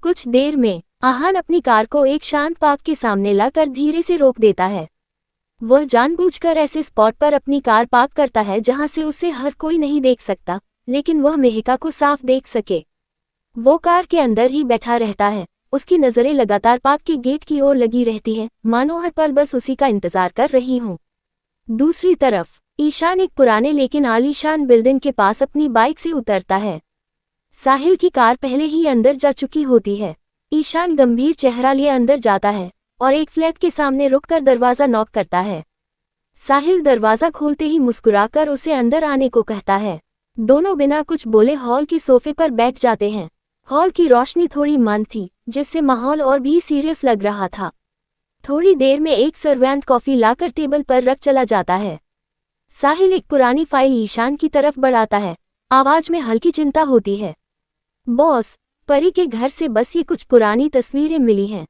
कुछ देर में आहान अपनी कार को एक शांत पार्क के सामने लाकर धीरे से रोक देता है। वह जानबूझकर ऐसे स्पॉट पर अपनी कार पार्क करता है जहां से उसे हर कोई नहीं देख सकता, लेकिन वह मेहिका को साफ देख सके। वो कार के अंदर ही बैठा रहता है। उसकी नजरें लगातार पार्क के गेट की ओर लगी रहती हैं, मानो हर पल बस उसी का इंतजार कर रही हों। दूसरी तरफ ईशान एक पुराने लेकिन आलीशान बिल्डिंग के पास अपनी बाइक से उतरता है। साहिल की कार पहले ही अंदर जा चुकी होती है। ईशान गंभीर चेहरा लिए अंदर जाता है और एक फ्लैट के सामने रुककर दरवाजा नॉक करता है। साहिल दरवाजा खोलते ही मुस्कुराकर उसे अंदर आने को कहता है। दोनों बिना कुछ बोले हॉल के सोफे पर बैठ जाते हैं। हॉल की रोशनी थोड़ी मंद थी, जिससे माहौल और भी सीरियस लग रहा था। थोड़ी देर में एक सर्वेंट कॉफी लाकर टेबल पर रख चला जाता है। साहिल एक पुरानी फाइल ईशान की तरफ बढ़ाता है। आवाज में हल्की चिंता होती है। बॉस, परी के घर से बस ये कुछ पुरानी तस्वीरें मिली हैं।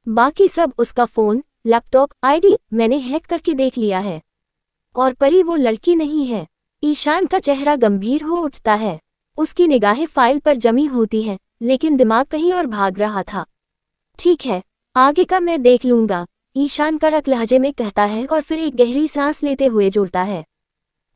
बाकी सब उसका फोन, लैपटॉप, आईडी मैंने हैक करके देख लिया है। और परी वो लड़की नहीं है। ईशान का चेहरा गंभीर हो उठता है। उसकी निगाहें फाइल पर जमी होती हैं, लेकिन दिमाग कहीं और भाग रहा था। ठीक है, आगे का मैं देख लूंगा, ईशान कड़क लहजे में कहता है और फिर एक गहरी सांस लेते हुए जोड़ता है।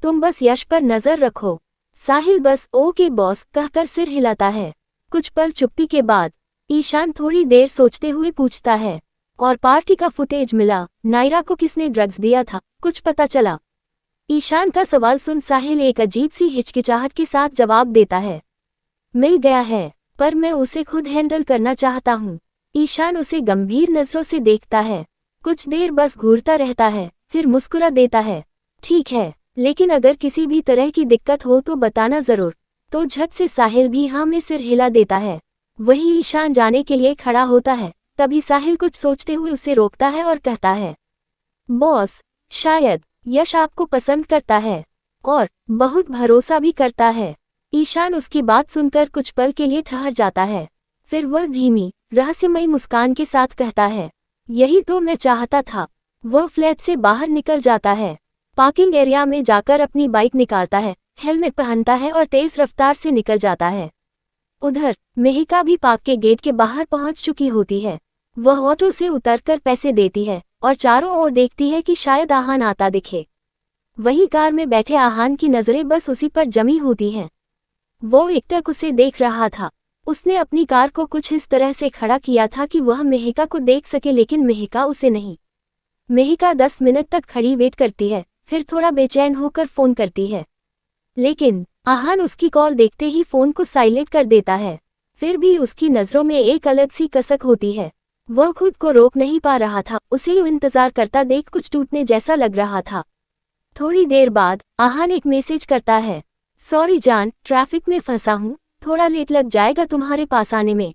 तुम बस यश पर नजर रखो। साहिल बस ओके बॉस कहकर सिर हिलाता है। कुछ पल चुप्पी के बाद ईशान थोड़ी देर सोचते हुए पूछता है, और पार्टी का फुटेज मिला? नायरा को किसने ड्रग्स दिया था, कुछ पता चला? ईशान का सवाल सुन साहिल एक अजीब सी हिचकिचाहट के साथ जवाब देता है, मिल गया है, पर मैं उसे खुद हैंडल करना चाहता हूँ। ईशान उसे गंभीर नजरों से देखता है। कुछ देर बस घूरता रहता है, फिर मुस्कुरा देता है। ठीक है, लेकिन अगर किसी भी तरह की दिक्कत हो तो बताना जरूर। तो झट से साहिल भी हाँ में सिर हिला देता है। वही ईशान जाने के लिए खड़ा होता है, तभी साहिल कुछ सोचते हुए उसे रोकता है और कहता है, बॉस, शायद यश आपको पसंद करता है और बहुत भरोसा भी करता है। ईशान उसकी बात सुनकर कुछ पल के लिए ठहर जाता है। फिर वह धीमी, रहस्यमयी मुस्कान के साथ कहता है, यही तो मैं चाहता था। वह फ्लैट से बाहर निकल जाता है। पार्किंग एरिया में जाकर अपनी बाइक निकालता है, हेलमेट पहनता है और तेज रफ्तार से निकल जाता है। उधर मेहिका भी पार्क के गेट के बाहर पहुंच चुकी होती है। वह ऑटो से उतरकर पैसे देती है और चारों ओर देखती है कि शायद आहान आता दिखे। वहीं कार में बैठे आहान की नजरें बस उसी पर जमी होती हैं। वो एकटक उसे देख रहा था। उसने अपनी कार को कुछ इस तरह से खड़ा किया था कि वह मेहिका को देख सके, लेकिन मेहिका उसे नहीं। मेहिका 10 मिनट तक खड़ी वेट करती है, फिर थोड़ा बेचैन होकर फोन करती है, लेकिन आहान उसकी कॉल देखते ही फोन को साइलेंट कर देता है। फिर भी उसकी नजरों में एक अलग सी कसक होती है। वह खुद को रोक नहीं पा रहा था। उसे यूं इंतजार करता देख कुछ टूटने जैसा लग रहा था। थोड़ी देर बाद आहान एक मैसेज करता है, सॉरी जान, ट्रैफिक में फंसा हूँ, थोड़ा लेट लग जाएगा तुम्हारे पास आने में।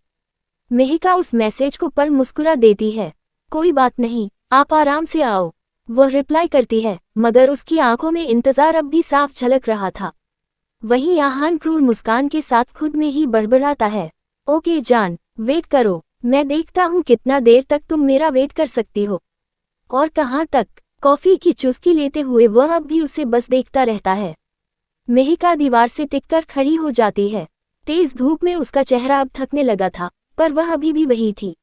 मेहिका उस मैसेज को पढ़ मुस्कुरा देती है, कोई बात नहीं, आप आराम से आओ। वह रिप्लाई करती है, मगर उसकी आंखों में इंतजार अब भी साफ झलक रहा था। वहीं आहान क्रूर मुस्कान के साथ खुद में ही बड़बड़ाता है, ओके जान, वेट करो, मैं देखता हूँ कितना देर तक तुम मेरा वेट कर सकती हो। और कहाँ तक? कॉफी की चुस्की लेते हुए वह अब भी उसे बस देखता रहता है। मेहिका दीवार से टिककर खड़ी हो जाती है। तेज धूप में उसका चेहरा अब थकने लगा था, पर वह अभी भी वही थी।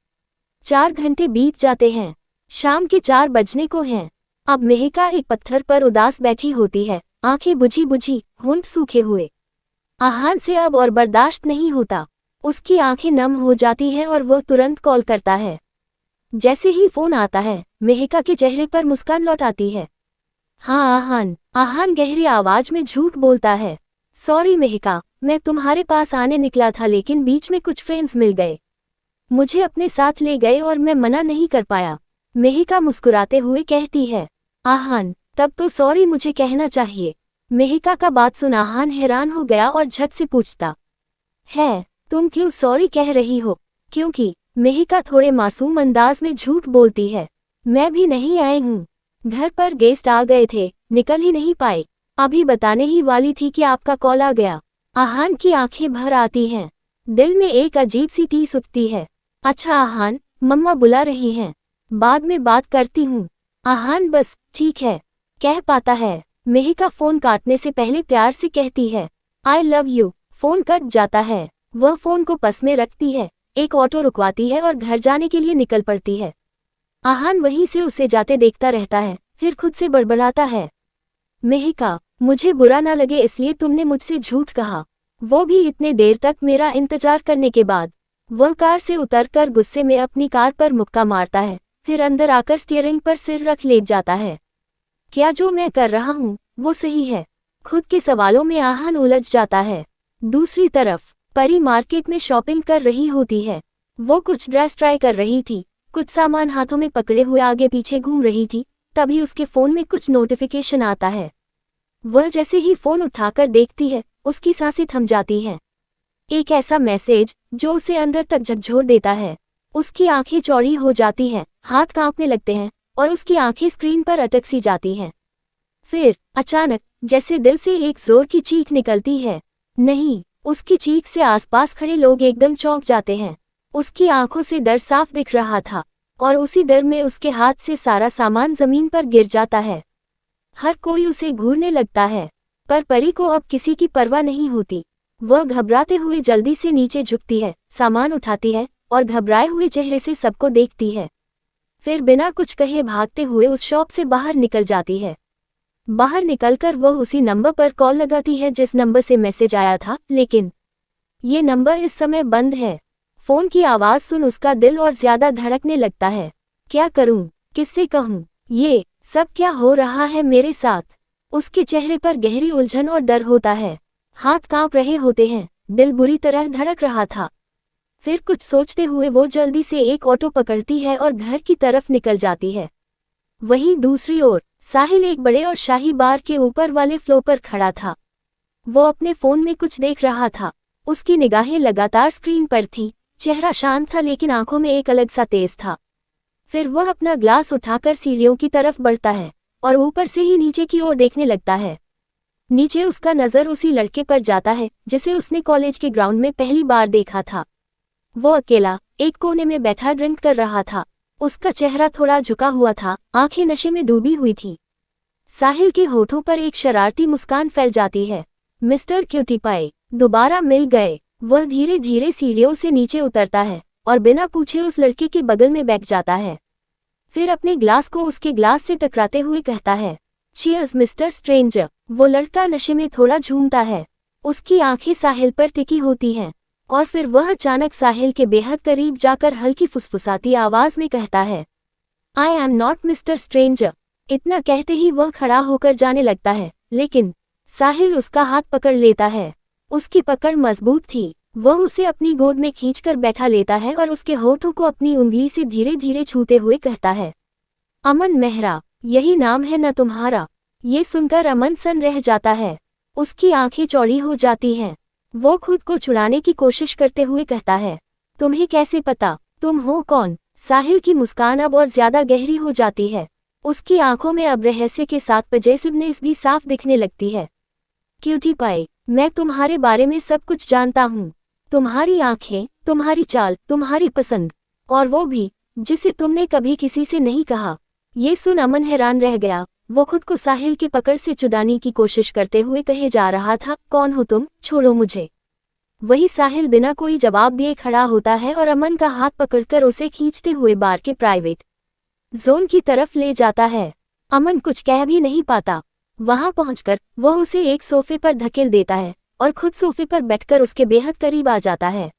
4 घंटे बीत जाते हैं। शाम के 4 बजने को हैं। अब मेहिका एक पत्थर पर उदास बैठी होती है, आंखें बुझी बुझी, होंठ सूखे हुए। आहान से अब और बर्दाश्त नहीं होता। उसकी आंखें नम हो जाती हैं और वह तुरंत कॉल करता है। जैसे ही फोन आता है, मेहिका के चेहरे पर मुस्कान लौट आती है। हाँ आहान। आहान गहरी आवाज में झूठ बोलता है, सॉरी मेहिका, मैं तुम्हारे पास आने निकला था लेकिन बीच में कुछ फ्रेंड्स मिल गए, मुझे अपने साथ ले गए और मैं मना नहीं कर पाया। मेहिका मुस्कुराते हुए कहती है, आहान, तब तो सॉरी मुझे कहना चाहिए। मेहिका का बात सुन आहान हैरान हो गया और झट से पूछता है, तुम क्यों सॉरी कह रही हो? क्योंकि मेहिका थोड़े मासूम अंदाज में झूठ बोलती है, मैं भी नहीं आई हूँ, घर पर गेस्ट आ गए थे, निकल ही नहीं पाए, अभी बताने ही वाली थी कि आपका कॉल आ गया। आहान की आंखें भर आती हैं, दिल में एक अजीब सी टीस उठती है। अच्छा आहान, मम्मा बुला रही हैं, बाद में बात करती हूँ। आहान बस ठीक है कह पाता है। मेहिका फोन काटने से पहले प्यार से कहती है, I love you. Phone cut जाता है। वह फोन को पास में रखती है, एक ऑटो रुकवाती है और घर जाने के लिए निकल पड़ती है। आहान वहीं से उसे जाते देखता रहता है, फिर खुद से बड़बड़ाता है, मेहिका, मुझे बुरा ना लगे इसलिए तुमने मुझसे झूठ कहा, वो भी इतने देर तक मेरा इंतजार करने के बाद। वह कार से उतरकर गुस्से में अपनी कार पर मुक्का मारता है, फिर अंदर आकर स्टीयरिंग पर सिर रख लेट जाता है। क्या जो मैं कर रहा हूँ वो सही है? खुद के सवालों में आहान उलझ जाता है। दूसरी तरफ परी मार्केट में शॉपिंग कर रही होती है। वो कुछ ड्रेस ट्राई कर रही थी, कुछ सामान हाथों में पकड़े हुए आगे पीछे घूम रही थी, तभी उसके फोन में कुछ नोटिफिकेशन आता है। वह जैसे ही फोन उठाकर देखती है, उसकी सांसें थम जाती हैं। एक ऐसा मैसेज जो उसे अंदर तक झकझोर देता है। उसकी आंखें चौड़ी हो जाती हैं, हाथ कांपने लगते हैं और उसकी आंखें स्क्रीन पर अटक सी जाती हैं। फिर अचानक जैसे दिल से एक जोर की चीख निकलती है। नहीं, उसकी चीख से आसपास खड़े लोग एकदम चौंक जाते हैं। उसकी आंखों से डर साफ दिख रहा था और उसी डर में उसके हाथ से सारा सामान जमीन पर गिर जाता है। हर कोई उसे घूरने लगता है, पर परी को अब किसी की परवाह नहीं होती। वह घबराते हुए जल्दी से नीचे झुकती है, सामान उठाती है और घबराए हुए चेहरे से सबको देखती है। फिर बिना कुछ कहे भागते हुए उस शॉप से बाहर निकल जाती है। बाहर निकलकर वह उसी नंबर पर कॉल लगाती है जिस नंबर से मैसेज आया था, लेकिन ये नंबर इस समय बंद है। फोन की आवाज़ सुन उसका दिल और ज्यादा धड़कने लगता है। क्या करूं, किससे कहूं, ये सब क्या हो रहा है मेरे साथ? उसके चेहरे पर गहरी उलझन और डर होता है, हाथ कांप रहे होते हैं, दिल बुरी तरह धड़क रहा था। फिर कुछ सोचते हुए वो जल्दी से एक ऑटो पकड़ती है और घर की तरफ निकल जाती है। वहीं दूसरी ओर साहिल एक बड़े और शाही बार के ऊपर वाले फ्लोर पर खड़ा था। वो अपने फोन में कुछ देख रहा था। उसकी निगाहें लगातार स्क्रीन पर थी, चेहरा शांत था लेकिन आंखों में एक अलग सा तेज था। फिर वह अपना ग्लास उठाकर सीढ़ियों की तरफ बढ़ता है और ऊपर से ही नीचे की ओर देखने लगता है। नीचे उसका नजर उसी लड़के पर जाता है जिसे उसने कॉलेज के ग्राउंड में पहली बार देखा था। वो अकेला एक कोने में बैठा ड्रिंक कर रहा था। उसका चेहरा थोड़ा झुका हुआ था, आंखें नशे में डूबी हुई थी। साहिल के होठों पर एक शरारती मुस्कान फैल जाती है। मिस्टर क्यूटी पाई, दोबारा मिल गए। वह धीरे धीरे सीढ़ियों से नीचे उतरता है और बिना पूछे उस लड़के के बगल में बैठ जाता है। फिर अपने ग्लास को उसके ग्लास से टकराते हुए कहता है, चीयर्स मिस्टर स्ट्रेंजर। वो लड़का नशे में थोड़ा झूमता है, उसकी आंखें साहिल पर टिकी होती हैं और फिर वह अचानक साहिल के बेहद करीब जाकर हल्की फुसफुसाती आवाज में कहता है, I am not mister stranger. इतना कहते ही वह खड़ा होकर जाने लगता है, लेकिन साहिल उसका हाथ पकड़ लेता है। उसकी पकड़ मजबूत थी। वह उसे अपनी गोद में खींचकर बैठा लेता है और उसके होठों को अपनी उंगली से धीरे धीरे छूते हुए कहता है, अमन मेहरा, यही नाम है न तुम्हारा? ये सुनकर अमन सन रह जाता है। उसकी आंखें चौड़ी हो जाती हैं। वो खुद को छुड़ाने की कोशिश करते हुए कहता है, तुम्हें कैसे पता? तुम हो कौन? साहिल की मुस्कान अब और ज्यादा गहरी हो जाती है। उसकी आंखों में अब रहस्य के साथ पजेसिवनेस भी साफ दिखने लगती है। क्यूटी पाई, मैं तुम्हारे बारे में सब कुछ जानता हूँ। तुम्हारी आंखें, तुम्हारी चाल, तुम्हारी पसंद, और वो भी जिसे तुमने कभी किसी से नहीं कहा। ये सुन अमन हैरान रह गया। वो खुद को साहिल की पकड़ से छुड़ाने की कोशिश करते हुए कहे जा रहा था, कौन हो तुम? छोड़ो मुझे। वही साहिल बिना कोई जवाब दिए खड़ा होता है और अमन का हाथ पकड़कर उसे खींचते हुए बार के प्राइवेट जोन की तरफ ले जाता है। अमन कुछ कह भी नहीं पाता। वहां पहुंचकर वह उसे एक सोफे पर धकेल देता है और खुद सोफे पर बैठकर उसके बेहद करीब आ जाता है।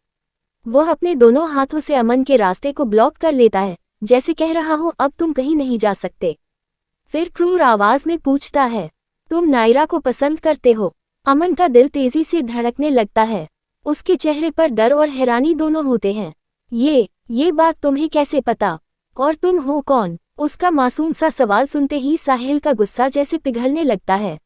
वह अपने दोनों हाथों से अमन के रास्ते को ब्लॉक कर लेता है, जैसे कह रहा हो अब तुम कहीं नहीं जा सकते। फिर क्रूर आवाज में पूछता है, तुम नायरा को पसंद करते हो? अमन का दिल तेजी से धड़कने लगता है। उसके चेहरे पर डर और हैरानी दोनों होते हैं। ये बात तुम्हें कैसे पता? और तुम हो कौन? उसका मासूम सा सवाल सुनते ही साहिल का गुस्सा जैसे पिघलने लगता है।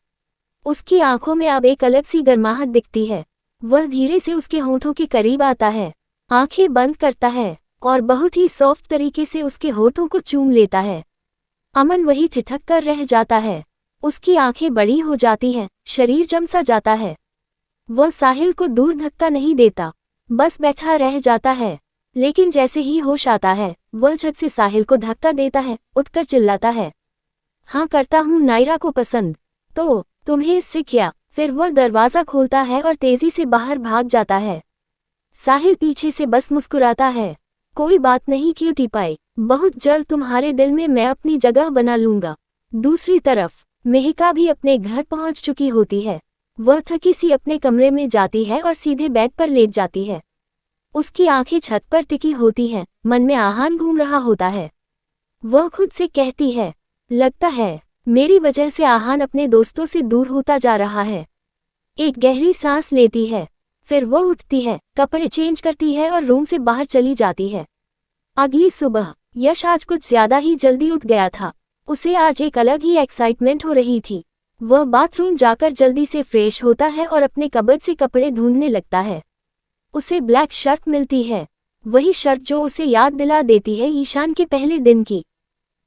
उसकी आंखों में अब एक अलग सी गर्माहट दिखती है। वह धीरे से उसके होठों के करीब आता है, आंखें बंद करता है और बहुत ही सॉफ्ट तरीके से उसके होठों को चूम लेता है। अमन वही ठिठक कर रह जाता है। उसकी आंखें बड़ी हो जाती हैं, शरीर जम सा जाता है। वह साहिल को दूर धक्का नहीं देता, बस बैठा रह जाता है। लेकिन जैसे ही होश आता है, वह झट से साहिल को धक्का देता है, उठकर चिल्लाता है, हाँ करता हूँ नायरा को पसंद। तो तुम्हें इससे क्या? फिर वह दरवाज़ा खोलता है और तेजी से बाहर भाग जाता है। साहिल पीछे से बस मुस्कुराता है। कोई बात नहीं क्यूटी पाई, बहुत जल्द तुम्हारे दिल में मैं अपनी जगह बना लूंगा। दूसरी तरफ मेहिका भी अपने घर पहुंच चुकी होती है। वह थकी सी अपने कमरे में जाती है और सीधे बेड पर लेट जाती है। उसकी आंखें छत पर टिकी होती हैं, मन में आहान घूम रहा होता है। वह खुद से कहती है, लगता है मेरी वजह से आहान अपने दोस्तों से दूर होता जा रहा है। एक गहरी सांस लेती है, फिर वह उठती है, कपड़े चेंज करती है और रूम से बाहर चली जाती है। अगली सुबह यश आज कुछ ज्यादा ही जल्दी उठ गया था। उसे आज एक अलग ही एक्साइटमेंट हो रही थी। वह बाथरूम जाकर जल्दी से फ्रेश होता है और अपने कबर्ड से कपड़े ढूंढने लगता है। उसे ब्लैक शर्ट मिलती है, वही शर्ट जो उसे याद दिला देती है ईशान के पहले दिन की।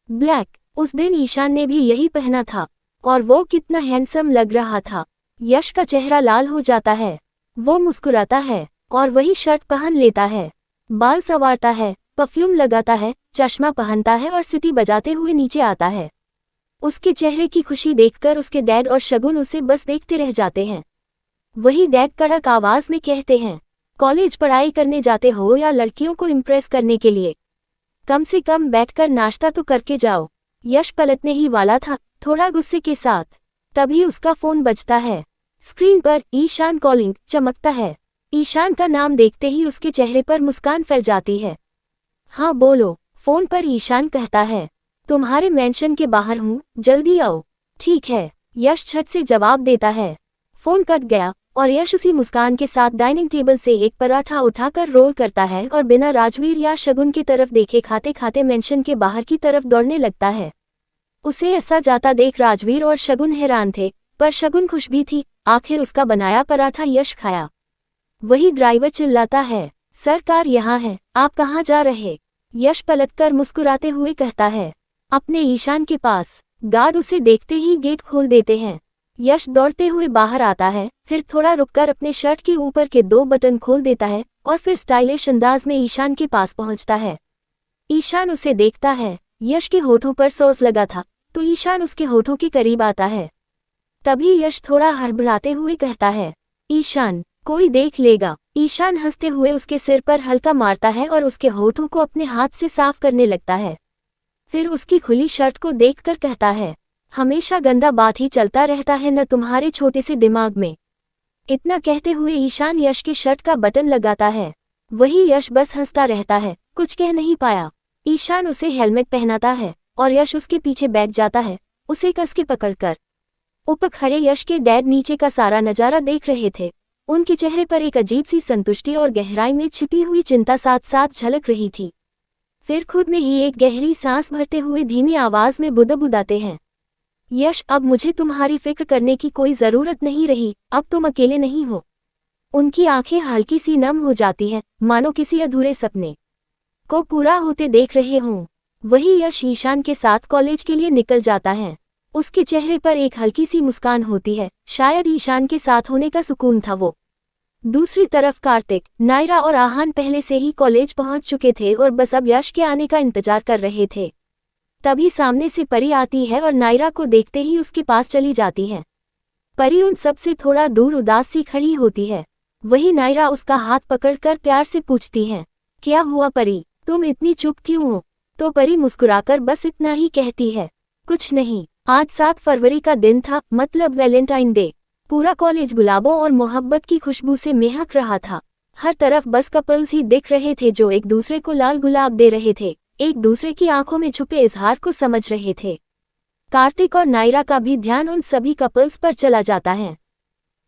ब्लैक, उस दिन ईशान ने भी यही पहना था और वो कितना हैंडसम लग रहा था। यश का चेहरा लाल हो जाता है। वो मुस्कुराता है और वही शर्ट पहन लेता है। बाल संवारता है, परफ्यूम लगाता है, चश्मा पहनता है और सीटी बजाते हुए नीचे आता है। उसके चेहरे की खुशी देखकर उसके डैड और शगुन उसे बस देखते रह जाते हैं। वही डैड कड़क आवाज में कहते हैं, कॉलेज पढ़ाई करने जाते हो या लड़कियों को इम्प्रेस करने के लिए? कम से कम बैठकर नाश्ता तो करके जाओ। यश पलटने ही वाला था, थोड़ा गुस्से के साथ। तभी उसका फोन बजता है। स्क्रीन पर ईशान कॉलिंग चमकता है। ईशान का नाम देखते ही उसके चेहरे पर मुस्कान फैल जाती है। हाँ बोलो, फोन पर ईशान कहता है, तुम्हारे मेंशन के बाहर हूँ, जल्दी आओ। ठीक है, यश छत से जवाब देता है। फोन कट गया और यश उसी मुस्कान के साथ डाइनिंग टेबल से एक पराठा उठाकर रोल करता है और बिना राजवीर या शगुन की तरफ देखे खाते खाते मेंशन के बाहर की तरफ दौड़ने लगता है। उसे ऐसा जाता देख राजवीर और शगुन हैरान थे, पर शगुन खुश भी थी, आखिर उसका बनाया पराठा यश खाया। वही ड्राइवर चिल्लाता है, सरकार यहाँ है, आप कहाँ जा रहे? यश पलटकर मुस्कुराते हुए कहता है, अपने ईशान के पास। गार्ड उसे देखते ही गेट खोल देते हैं। यश दौड़ते हुए बाहर आता है, फिर थोड़ा रुककर अपने शर्ट के ऊपर के 2 बटन खोल देता है और फिर स्टाइलिश अंदाज में ईशान के पास पहुंचता है। ईशान उसे देखता है। यश के होठों पर सॉस लगा था, तो ईशान उसके होठों के करीब आता है। तभी यश थोड़ा हड़बड़ाते हुए कहता है, ईशान, कोई देख लेगा। ईशान हंसते हुए उसके सिर पर हल्का मारता है और उसके होठों को अपने हाथ से साफ करने लगता है। फिर उसकी खुली शर्ट को देखकर कहता है, हमेशा गंदा बात ही चलता रहता है न तुम्हारे छोटे से दिमाग में। इतना कहते हुए ईशान यश के शर्ट का बटन लगाता है। वही यश बस हंसता रहता है, कुछ कह नहीं पाया। ईशान उसे हेलमेट पहनाता है और यश उसके पीछे बैठ जाता है, उसे कस के पकड़कर। ऊपर खड़े यश के डैड नीचे का सारा नजारा देख रहे थे। उनके चेहरे पर एक अजीब सी संतुष्टि और गहराई में छिपी हुई चिंता साथ साथ झलक रही थी। फिर खुद में ही एक गहरी सांस भरते हुए धीमी आवाज में बुदबुदाते हैं, यश, अब मुझे तुम्हारी फिक्र करने की कोई जरूरत नहीं रही, अब तुम अकेले नहीं हो। उनकी आंखें हल्की सी नम हो जाती हैं, मानो किसी अधूरे सपने को पूरा होते देख रहे हों। वही यश ईशान के साथ कॉलेज के लिए निकल जाता है। उसके चेहरे पर एक हल्की सी मुस्कान होती है, शायद ईशान के साथ होने का सुकून था वो। दूसरी तरफ कार्तिक, नायरा और आहान पहले से ही कॉलेज पहुंच चुके थे और बस अब यश के आने का इंतजार कर रहे थे। तभी सामने से परी आती है और नायरा को देखते ही उसके पास चली जाती है। परी उन सब से थोड़ा दूर उदास सी खड़ी होती है। वही नायरा उसका हाथ पकड़कर प्यार से पूछती है, क्या हुआ परी, तुम इतनी चुप क्यों हो? तो परी मुस्कुराकर बस इतना ही कहती है, कुछ नहीं, आज 7 फरवरी का दिन था, मतलब वैलेंटाइन डे। पूरा कॉलेज गुलाबों और मोहब्बत की खुशबू से महक रहा था। हर तरफ बस कपल्स ही दिख रहे थे जो एक दूसरे को लाल गुलाब दे रहे थे, एक दूसरे की आंखों में छुपे इजहार को समझ रहे थे। कार्तिक और नायरा का भी ध्यान उन सभी कपल्स पर चला जाता है।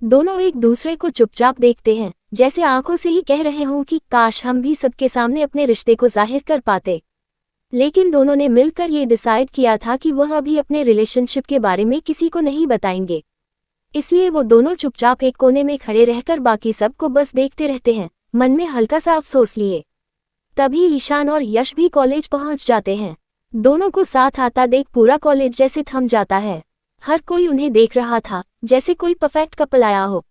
दोनों एक दूसरे को चुपचाप देखते हैं, जैसे आंखों से ही कह रहे हों कि काश हम भी सबके सामने अपने रिश्ते को जाहिर कर पाते। लेकिन दोनों ने मिलकर ये डिसाइड किया था कि वह अभी अपने रिलेशनशिप के बारे में किसी को नहीं बताएंगे। इसलिए वो दोनों चुपचाप एक कोने में खड़े रहकर बाकी सबको बस देखते रहते हैं, मन में हल्का सा अफसोस लिए। तभी ईशान और यश भी कॉलेज पहुंच जाते हैं। दोनों को साथ आता देख पूरा कॉलेज जैसे थम जाता है। हर कोई उन्हें देख रहा था, जैसे कोई परफेक्ट कपल आया हो।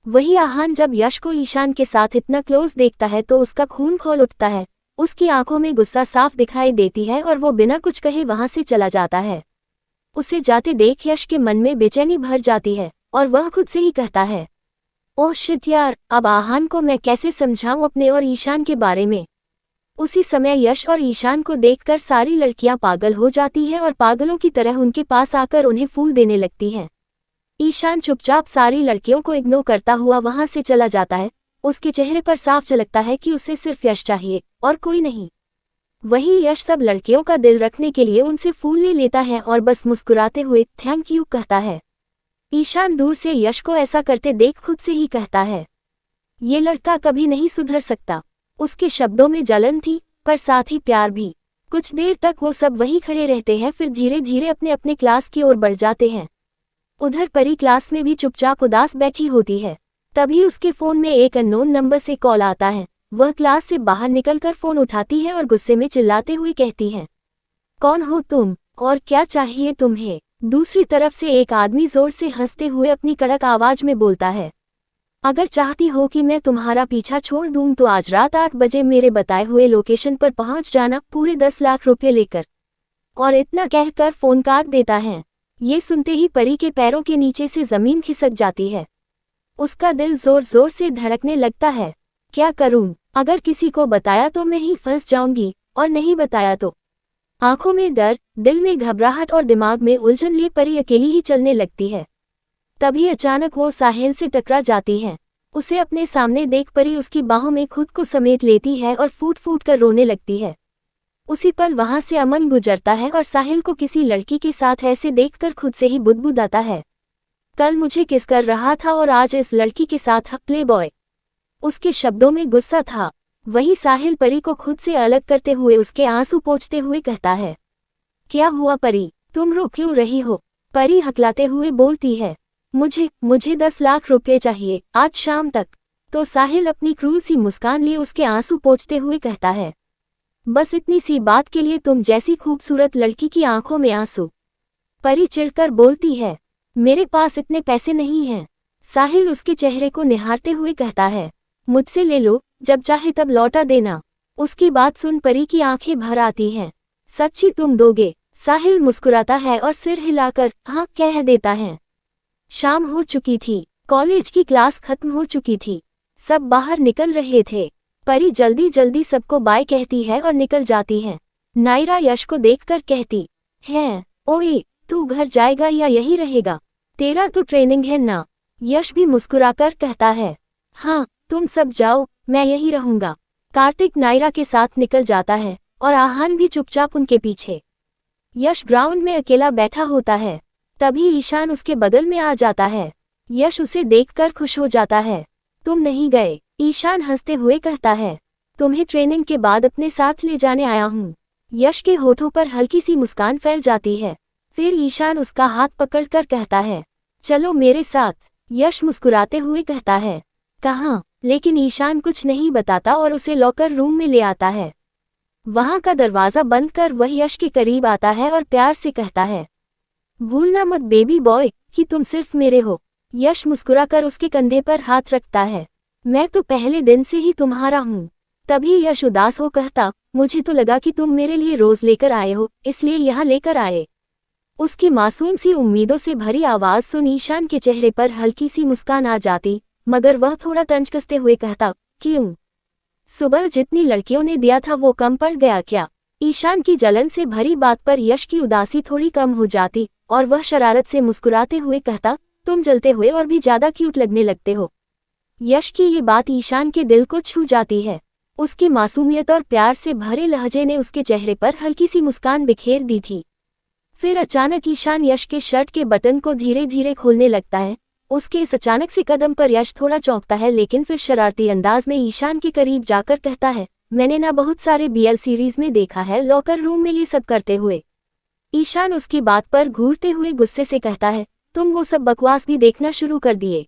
वही आहान जब यश को ईशान के साथ इतना क्लोज देखता है तो उसका खून खौल उठता है। उसकी आंखों में गुस्सा साफ दिखाई देती है और वो बिना कुछ कहे वहां से चला जाता है। उसे जाते देख यश के मन में बेचैनी भर जाती है और वह खुद से ही कहता है, ओह शिट यार, अब आहान को मैं कैसे समझाऊं अपने और ईशान के बारे में। उसी समय यश और ईशान को देखकर सारी लड़कियां पागल हो जाती हैं और पागलों की तरह उनके पास आकर उन्हें फूल देने लगती हैं। ईशान चुपचाप सारी लड़कियों को इग्नोर करता हुआ वहां से चला जाता है। उसके चेहरे पर साफ झलकता है कि उसे सिर्फ यश चाहिए और कोई नहीं। वहीं यश सब लड़कियों का दिल रखने के लिए उनसे फूल ले लेता है और बस मुस्कुराते हुए थैंक यू कहता है। ईशान दूर से यश को ऐसा करते देख खुद से ही कहता है, ये लड़का कभी नहीं सुधर सकता। उसके शब्दों में जलन थी, पर साथ ही प्यार भी। कुछ देर तक वो सब वहीं खड़े रहते हैं, फिर धीरे धीरे अपने अपने क्लास की ओर बढ़ जाते हैं। उधर परी क्लास में भी चुपचाप उदास बैठी होती है। तभी उसके फोन में एक अननोन नंबर से कॉल आता है। वह क्लास से बाहर निकलकर फोन उठाती है और गुस्से में चिल्लाते हुए कहती है, कौन हो तुम और क्या चाहिए तुम्हें। दूसरी तरफ से एक आदमी जोर से हंसते हुए अपनी कड़क आवाज में बोलता है, अगर चाहती हो कि मैं तुम्हारा पीछा छोड़ दूं तो आज रात 8 बजे मेरे बताए हुए लोकेशन पर पहुंच जाना, पूरे 10 लाख रुपये लेकर। और इतना कहकर फोन काट देता है। ये सुनते ही परी के पैरों के नीचे से जमीन खिसक जाती है। उसका दिल जोर जोर से धड़कने लगता है। क्या करूं? अगर किसी को बताया तो मैं ही फंस जाऊंगी, और नहीं बताया तो। आंखों में डर, दिल में घबराहट और दिमाग में उलझन लिए परी अकेली ही चलने लगती है। तभी अचानक वो साहिल से टकरा जाती है। उसे अपने सामने देख परी उसकी बाहों में खुद को समेट लेती है और फूट फूट कर रोने लगती है। उसी पल वहां से अमन गुजरता है और साहिल को किसी लड़की के साथ ऐसे देखकर खुद से ही बुदबुदाता है। कल मुझे किस कर रहा था और आज इस लड़की के साथ प्ले बॉय। उसके शब्दों में गुस्सा था। वही साहिल परी को खुद से अलग करते हुए उसके आंसू पोंछते हुए कहता है, क्या हुआ परी, तुम रो क्यों रही हो। परी हकलाते हुए बोलती है, मुझे 10 लाख रुपये चाहिए, आज शाम तक। तो साहिल अपनी क्रूर सी मुस्कान लिए उसके आंसू पोंछते हुए कहता है, बस इतनी सी बात के लिए तुम जैसी खूबसूरत लड़की की आंखों में आंसू। परी चिढ़कर बोलती है, मेरे पास इतने पैसे नहीं हैं। साहिल उसके चेहरे को निहारते हुए कहता है, मुझसे ले लो, जब चाहे तब लौटा देना। उसकी बात सुन परी की आंखें भर आती हैं। सच्ची तुम दोगे? साहिल मुस्कुराता है और सिर हिलाकर हाँ कह देता है। शाम हो चुकी थी, कॉलेज की क्लास खत्म हो चुकी थी, सब बाहर निकल रहे थे। परी जल्दी जल्दी सबको बाय कहती है और निकल जाती है। नायरा यश को देखकर कहती है, ओए तू घर जाएगा या यहीं रहेगा? तेरा तो ट्रेनिंग है ना। यश भी मुस्कुराकर कहता है, हाँ तुम सब जाओ, मैं यहीं रहूंगा। कार्तिक नायरा के साथ निकल जाता है और आहान भी चुपचाप उनके पीछे। यश ग्राउंड में अकेला बैठा होता है। तभी ईशान उसके बगल में आ जाता है। यश उसे देखकर खुश हो जाता है। तुम नहीं गए? ईशान हंसते हुए कहता है, तुम्हें ट्रेनिंग के बाद अपने साथ ले जाने आया हूँ। यश के होठों पर हल्की सी मुस्कान फैल जाती है। फिर ईशान उसका हाथ पकड़कर कहता है, चलो मेरे साथ। यश मुस्कुराते हुए कहता है, कहाँ? लेकिन ईशान कुछ नहीं बताता और उसे लॉकर रूम में ले आता है। वहां का दरवाजा बंद कर वह यश के करीब आता है और प्यार से कहता है, भूलना मत बेबी बॉय कि तुम सिर्फ मेरे हो। यश मुस्कुराकर उसके कंधे पर हाथ रखता है, मैं तो पहले दिन से ही तुम्हारा हूँ। तभी यश उदास हो कहता, मुझे तो लगा कि तुम मेरे लिए रोज लेकर आए हो, इसलिए यहाँ लेकर आए। उसकी मासूम सी उम्मीदों से भरी आवाज सुन ईशान के चेहरे पर हल्की सी मुस्कान आ जाती, मगर वह थोड़ा तंज कसते हुए कहता, क्यों? सुबह जितनी लड़कियों ने दिया था वो कम पड़ गया क्या? ईशान की जलन से भरी बात पर यश की उदासी थोड़ी कम हो जाती और वह शरारत से मुस्कुराते हुए कहता, तुम जलते हुए और भी ज्यादा क्यूट लगने लगते हो। यश की ये बात ईशान के दिल को छू जाती है। उसकी मासूमियत और प्यार से भरे लहजे ने उसके चेहरे पर हल्की सी मुस्कान बिखेर दी थी। फिर अचानक ईशान यश के शर्ट के बटन को धीरे धीरे खोलने लगता है। उसके इस अचानक से कदम पर यश थोड़ा चौंकता है, लेकिन फिर शरारती अंदाज में ईशान के करीब जाकर कहता है, मैंने ना बहुत सारे बीएल सीरीज में देखा है लॉकर रूम में ये सब करते हुए। ईशान उसकी बात पर घूरते हुए गुस्से से कहता है, तुम वो सब बकवास भी देखना शुरू कर दिए,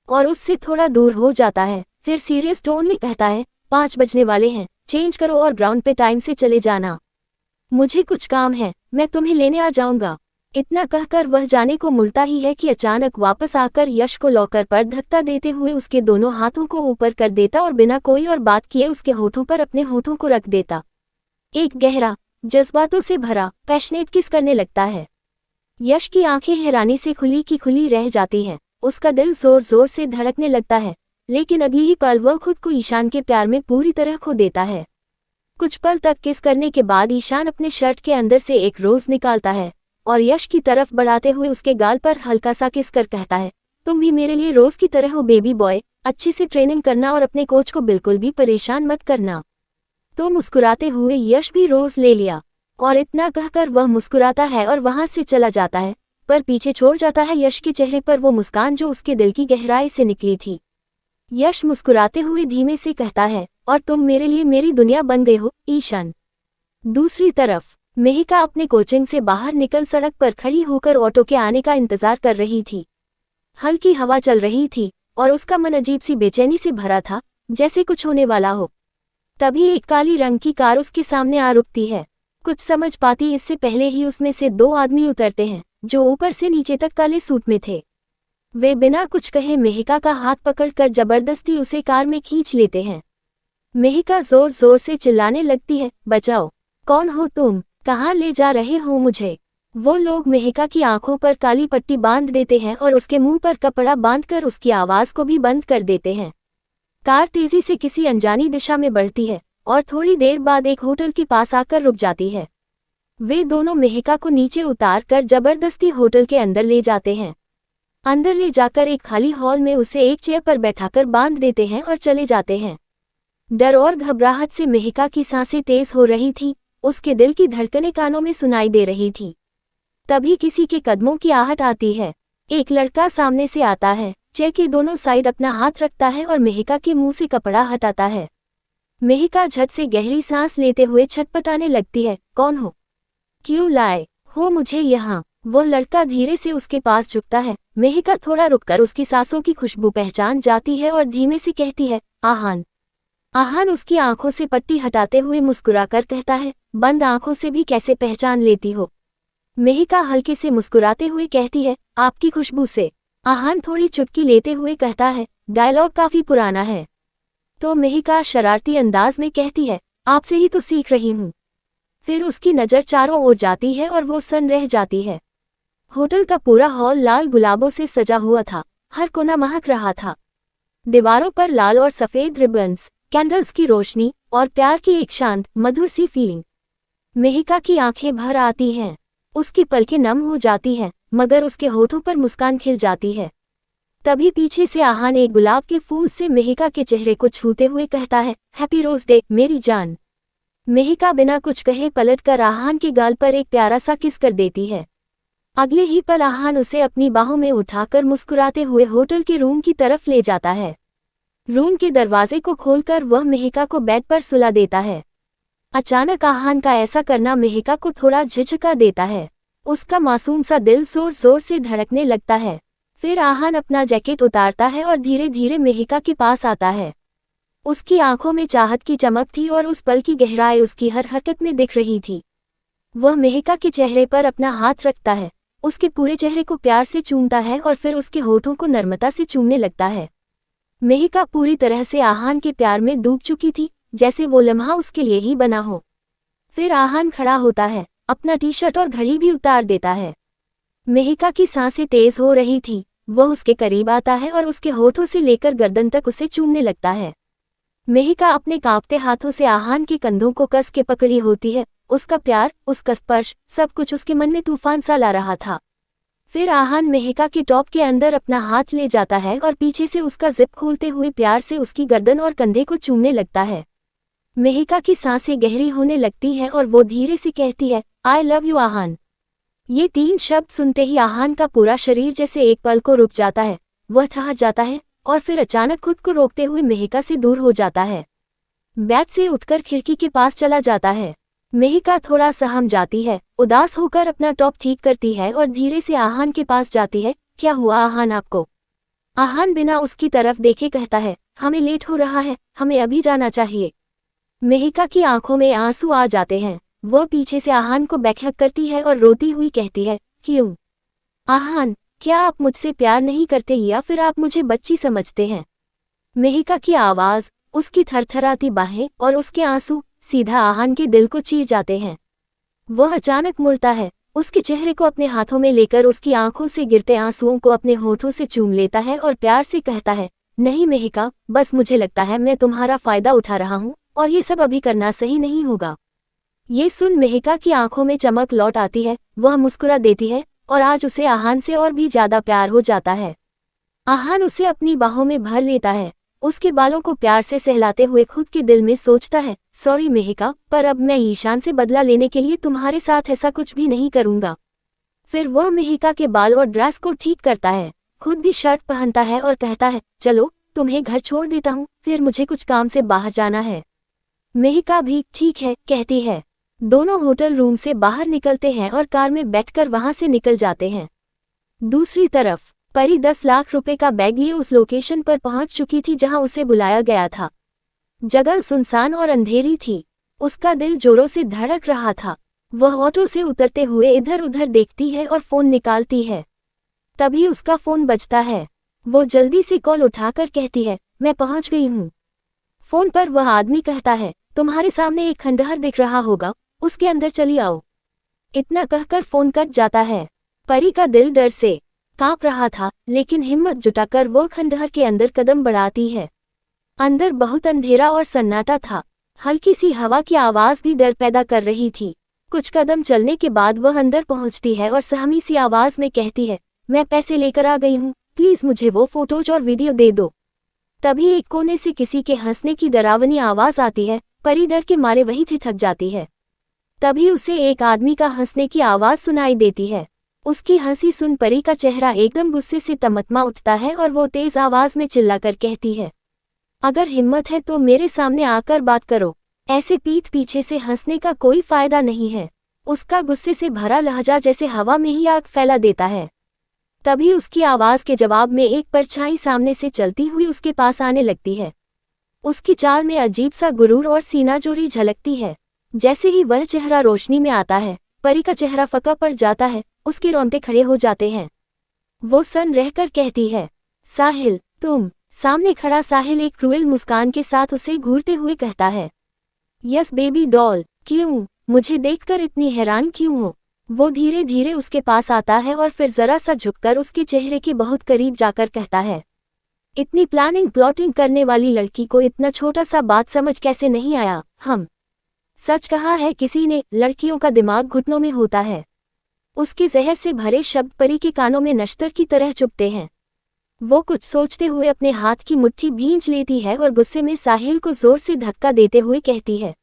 और उससे थोड़ा दूर हो जाता है। फिर सीरियस टोन में कहता है, 5 बजने वाले हैं, चेंज करो और ग्राउंड पे टाइम से चले जाना। मुझे कुछ काम है, मैं तुम्हें लेने आ जाऊंगा। इतना कहकर वह जाने को मुड़ता ही है कि अचानक वापस आकर यश को लॉकर पर धक्का देते हुए उसके दोनों हाथों को ऊपर कर देता और बिना कोई और बात किए उसके होठों पर अपने होठों को रख देता। एक गहरा, जज्बातों से भरा, पैशनेट किस करने लगता है। यश की आंखें हैरानी से खुली की खुली रह जाती हैं। उसका दिल जोर जोर से धड़कने लगता है, लेकिन अगली ही पल वह खुद को ईशान के प्यार में पूरी तरह खो देता है। कुछ पल तक किस करने के बाद ईशान अपने शर्ट के अंदर से एक रोज निकालता है और यश की तरफ बढ़ाते हुए उसके गाल पर हल्का सा किस कर कहता है, तुम भी मेरे लिए रोज की तरह हो बेबी बॉय, अच्छे से ट्रेनिंग करना और अपने कोच को बिल्कुल भी परेशान मत करना। तो मुस्कुराते हुए यश भी रोज ले लिया और इतना कहकर वह मुस्कुराता है और वहां से चला जाता है, पर पीछे छोड़ जाता है यश के चेहरे पर वो मुस्कान जो उसके दिल की गहराई से निकली थी। यश मुस्कुराते हुए धीमे से कहता है, और तुम मेरे लिए मेरी दुनिया बन गए हो ईशान। दूसरी तरफ मेहिका अपने कोचिंग से बाहर निकल सड़क पर खड़ी होकर ऑटो के आने का इंतजार कर रही थी। हल्की हवा चल रही थी और उसका मन अजीब सी बेचैनी से भरा था, जैसे कुछ होने वाला हो। तभी एक काली रंग की कार उसके सामने आ रुकती है। कुछ समझ पाती इससे पहले ही उसमें से दो आदमी उतरते हैं, जो ऊपर से नीचे तक काले सूट में थे। वे बिना कुछ कहे मेहिका का हाथ पकड़कर जबरदस्ती उसे कार में खींच लेते हैं। मेहिका जोर जोर से चिल्लाने लगती है, बचाओ, कौन हो तुम, कहाँ ले जा रहे हो मुझे। वो लोग मेहिका की आंखों पर काली पट्टी बांध देते हैं और उसके मुंह पर कपड़ा बांधकर उसकी आवाज को भी बंद कर देते हैं। कार तेजी से किसी अनजानी दिशा में बढ़ती है और थोड़ी देर बाद एक होटल के पास आकर रुक जाती है। वे दोनों मेहिका को नीचे उतार कर जबरदस्ती होटल के अंदर ले जाते हैं। अंदर ले जाकर एक खाली हॉल में उसे एक चेयर पर बैठाकर बांध देते हैं और चले जाते हैं। डर और घबराहट से मेहिका की सांसें तेज हो रही थी, उसके दिल की धड़कनें कानों में सुनाई दे रही थी। तभी किसी के कदमों की आहट आती है। एक लड़का सामने से आता है, चेयर के दोनों साइड अपना हाथ रखता है और मेहिका के मुंह से कपड़ा हटाता है। मेहिका झट से गहरी सांस लेते हुए छटपटाने लगती है, कौन हो, क्यों लाए हो मुझे यहाँ। वो लड़का धीरे से उसके पास झुकता है। मेहिका थोड़ा रुककर उसकी सांसों की खुशबू पहचान जाती है और धीमे से कहती है, आहान। आहान उसकी आंखों से पट्टी हटाते हुए मुस्कुराकर कहता है, बंद आंखों से भी कैसे पहचान लेती हो। मेहिका हल्के से मुस्कुराते हुए कहती है, आपकी खुशबू से। आहान थोड़ी चुटकी लेते हुए कहता है, डायलॉग काफी पुराना है। तो मेहिका शरारती अंदाज में कहती है, आपसे ही तो सीख रही हूँ। फिर उसकी नज़र चारों ओर जाती है और वो सन्न रह जाती है। होटल का पूरा हॉल लाल गुलाबों से सजा हुआ था, हर कोना महक रहा था। दीवारों पर लाल और सफ़ेद रिबन्स, कैंडल्स की रोशनी और प्यार की एक शांत मधुर सी फीलिंग। मेहिका की आंखें भर आती हैं, उसकी पलकें नम हो जाती हैं, मगर उसके होठों पर मुस्कान खिल जाती है। तभी पीछे से आहान एक गुलाब के फूल से मेहिका के चेहरे को छूते हुए कहता है, हैप्पी रोज डे मेरी जान। मेहिका बिना कुछ कहे पलटकर आहान के गाल पर एक प्यारा सा किस कर देती है। अगले ही पल आहान उसे अपनी बाहों में उठाकर मुस्कुराते हुए होटल के रूम की तरफ ले जाता है। रूम के दरवाजे को खोलकर वह मेहिका को बेड पर सुला देता है। अचानक आहान का ऐसा करना मेहिका को थोड़ा झिझका देता है। उसका मासूम सा दिल जोर जोर से धड़कने लगता है। फिर आहान अपना जैकेट उतारता है और धीरे धीरे मेहिका के पास आता है। उसकी आंखों में चाहत की चमक थी और उस पल की गहराई उसकी हर हरकत में दिख रही थी। वह मेहिका के चेहरे पर अपना हाथ रखता है, उसके पूरे चेहरे को प्यार से चूमता है और फिर उसके होठों को नर्मता से चूमने लगता है। मेहिका पूरी तरह से आहान के प्यार में डूब चुकी थी, जैसे वो लम्हा उसके लिए ही बना हो। फिर आहान खड़ा होता है, अपना टी शर्ट और घड़ी भी उतार देता है। मेहिका की सांसें तेज हो रही थी। वह उसके करीब आता है और उसके होठों से लेकर गर्दन तक उसे चूमने लगता है। मेहिका अपने कांपते हाथों से आहान के कंधों को कस के पकड़ी होती है। उसका प्यार, उसका स्पर्श, सब कुछ उसके मन में तूफान सा ला रहा था। फिर आहान मेहिका के टॉप के अंदर अपना हाथ ले जाता है और पीछे से उसका जिप खोलते हुए प्यार से उसकी गर्दन और कंधे को चूमने लगता है। मेहिका की सांसें गहरी होने लगती हैं और वो धीरे से कहती है, आई लव यू आहान। ये 3 शब्द सुनते ही आहान का पूरा शरीर जैसे एक पल को रुक जाता है। वह ठहर जाता है और फिर अचानक खुद को रोकते हुए मेहिका से दूर हो जाता है। बेड से उठकर खिड़की के पास चला जाता है। मेहिका थोड़ा सहम जाती है, उदास होकर अपना टॉप ठीक करती है और धीरे से आहान के पास जाती है। क्या हुआ आहान आपको? आहान बिना उसकी तरफ देखे कहता है, हमें लेट हो रहा है, हमें अभी जाना चाहिए। मेहिका की आंखों में आंसू आ जाते हैं। वह पीछे से आहान को बैकहक करती है और रोती हुई कहती है, क्यों आहान, क्या आप मुझसे प्यार नहीं करते या फिर आप मुझे बच्ची समझते हैं? मेहिका की आवाज़, उसकी थरथराती बाहें और उसके आंसू सीधा आहान के दिल को चीर जाते हैं। वह अचानक मुड़ता है, उसके चेहरे को अपने हाथों में लेकर उसकी आंखों से गिरते आंसुओं को अपने होठों से चूम लेता है और प्यार से कहता है, नहीं मेहिका, बस मुझे लगता है मैं तुम्हारा फायदा उठा रहा हूँ और ये सब अभी करना सही नहीं होगा। ये सुन मेहिका की आंखों में चमक लौट आती है, वह मुस्कुरा देती है और आज उसे आहान से और भी ज्यादा प्यार हो जाता है। आहान उसे अपनी बाहों में भर लेता है, उसके बालों को प्यार से सहलाते हुए खुद के दिल में सोचता है, सॉरी मेहिका, पर अब मैं ईशान से बदला लेने के लिए तुम्हारे साथ ऐसा कुछ भी नहीं करूंगा। फिर वह मेहिका के बाल और ड्रेस को ठीक करता है, खुद भी शर्ट पहनता है और कहता है, चलो तुम्हें घर छोड़ देता हूँ, फिर मुझे कुछ काम से बाहर जाना है। मेहिका भी ठीक है कहती है। दोनों होटल रूम से बाहर निकलते हैं और कार में बैठकर वहां से निकल जाते हैं। दूसरी तरफ परी 10 लाख रुपए का बैग लिए उस लोकेशन पर पहुंच चुकी थी जहां उसे बुलाया गया था। जगह सुनसान और अंधेरी थी, उसका दिल जोरों से धड़क रहा था। वह ऑटो से उतरते हुए इधर उधर देखती है और फोन निकालती है। तभी उसका फोन बजता है। वो जल्दी से कॉल उठाकर कहती है, मैं पहुंच गई हूँ। फोन पर वह आदमी कहता है, तुम्हारे सामने एक खंडहर दिख रहा होगा, उसके अंदर चली आओ। इतना कहकर फोन कट जाता है। परी का दिल डर से कांप रहा था, लेकिन हिम्मत जुटाकर वो खंडहर के अंदर कदम बढ़ाती है। अंदर बहुत अंधेरा और सन्नाटा था, हल्की सी हवा की आवाज भी डर पैदा कर रही थी। कुछ कदम चलने के बाद वह अंदर पहुंचती है और सहमी सी आवाज में कहती है, मैं पैसे लेकर आ गई हूँ, प्लीज मुझे वो फोटोज और वीडियो दे दो। तभी एक कोने से किसी के हंसने की डरावनी आवाज आती है। परी डर के मारे वहीं ठिठक जाती है। तभी उसे एक आदमी का हंसने की आवाज सुनाई देती है। उसकी हंसी सुन परी का चेहरा एकदम गुस्से से तमतमा उठता है और वो तेज आवाज में चिल्लाकर कहती है, अगर हिम्मत है तो मेरे सामने आकर बात करो, ऐसे पीठ पीछे से हंसने का कोई फायदा नहीं है। उसका गुस्से से भरा लहजा जैसे हवा में ही आग फैला देता है। तभी उसकी आवाज के जवाब में एक परछाई सामने से चलती हुई उसके पास आने लगती है। उसकी चाल में अजीब सा गुरूर और सीनाजोरी झलकती है। जैसे ही वह चेहरा रोशनी में आता है, परी का चेहरा फका पड़ जाता है, उसके रोंगटे खड़े हो जाते हैं। वो सन रहकर कहती है, साहिल तुम। सामने खड़ा साहिल एक क्रूएल मुस्कान के साथ उसे घूरते हुए कहता है, यस बेबी डॉल, क्यों, मुझे देखकर इतनी हैरान क्यों हो। वो धीरे धीरे उसके पास आता है और फिर जरा सा झुककर उसके चेहरे के बहुत करीब जाकर कहता है, इतनी प्लानिंग प्लॉटिंग करने वाली लड़की को इतना छोटा सा बात समझ कैसे नहीं आया। हम सच कहा है किसी ने, लड़कियों का दिमाग घुटनों में होता है। उसके जहर से भरे शब्द परी के कानों में नश्तर की तरह चुभते हैं। वो कुछ सोचते हुए अपने हाथ की मुट्ठी भींच लेती है और गुस्से में साहिल को जोर से धक्का देते हुए कहती है,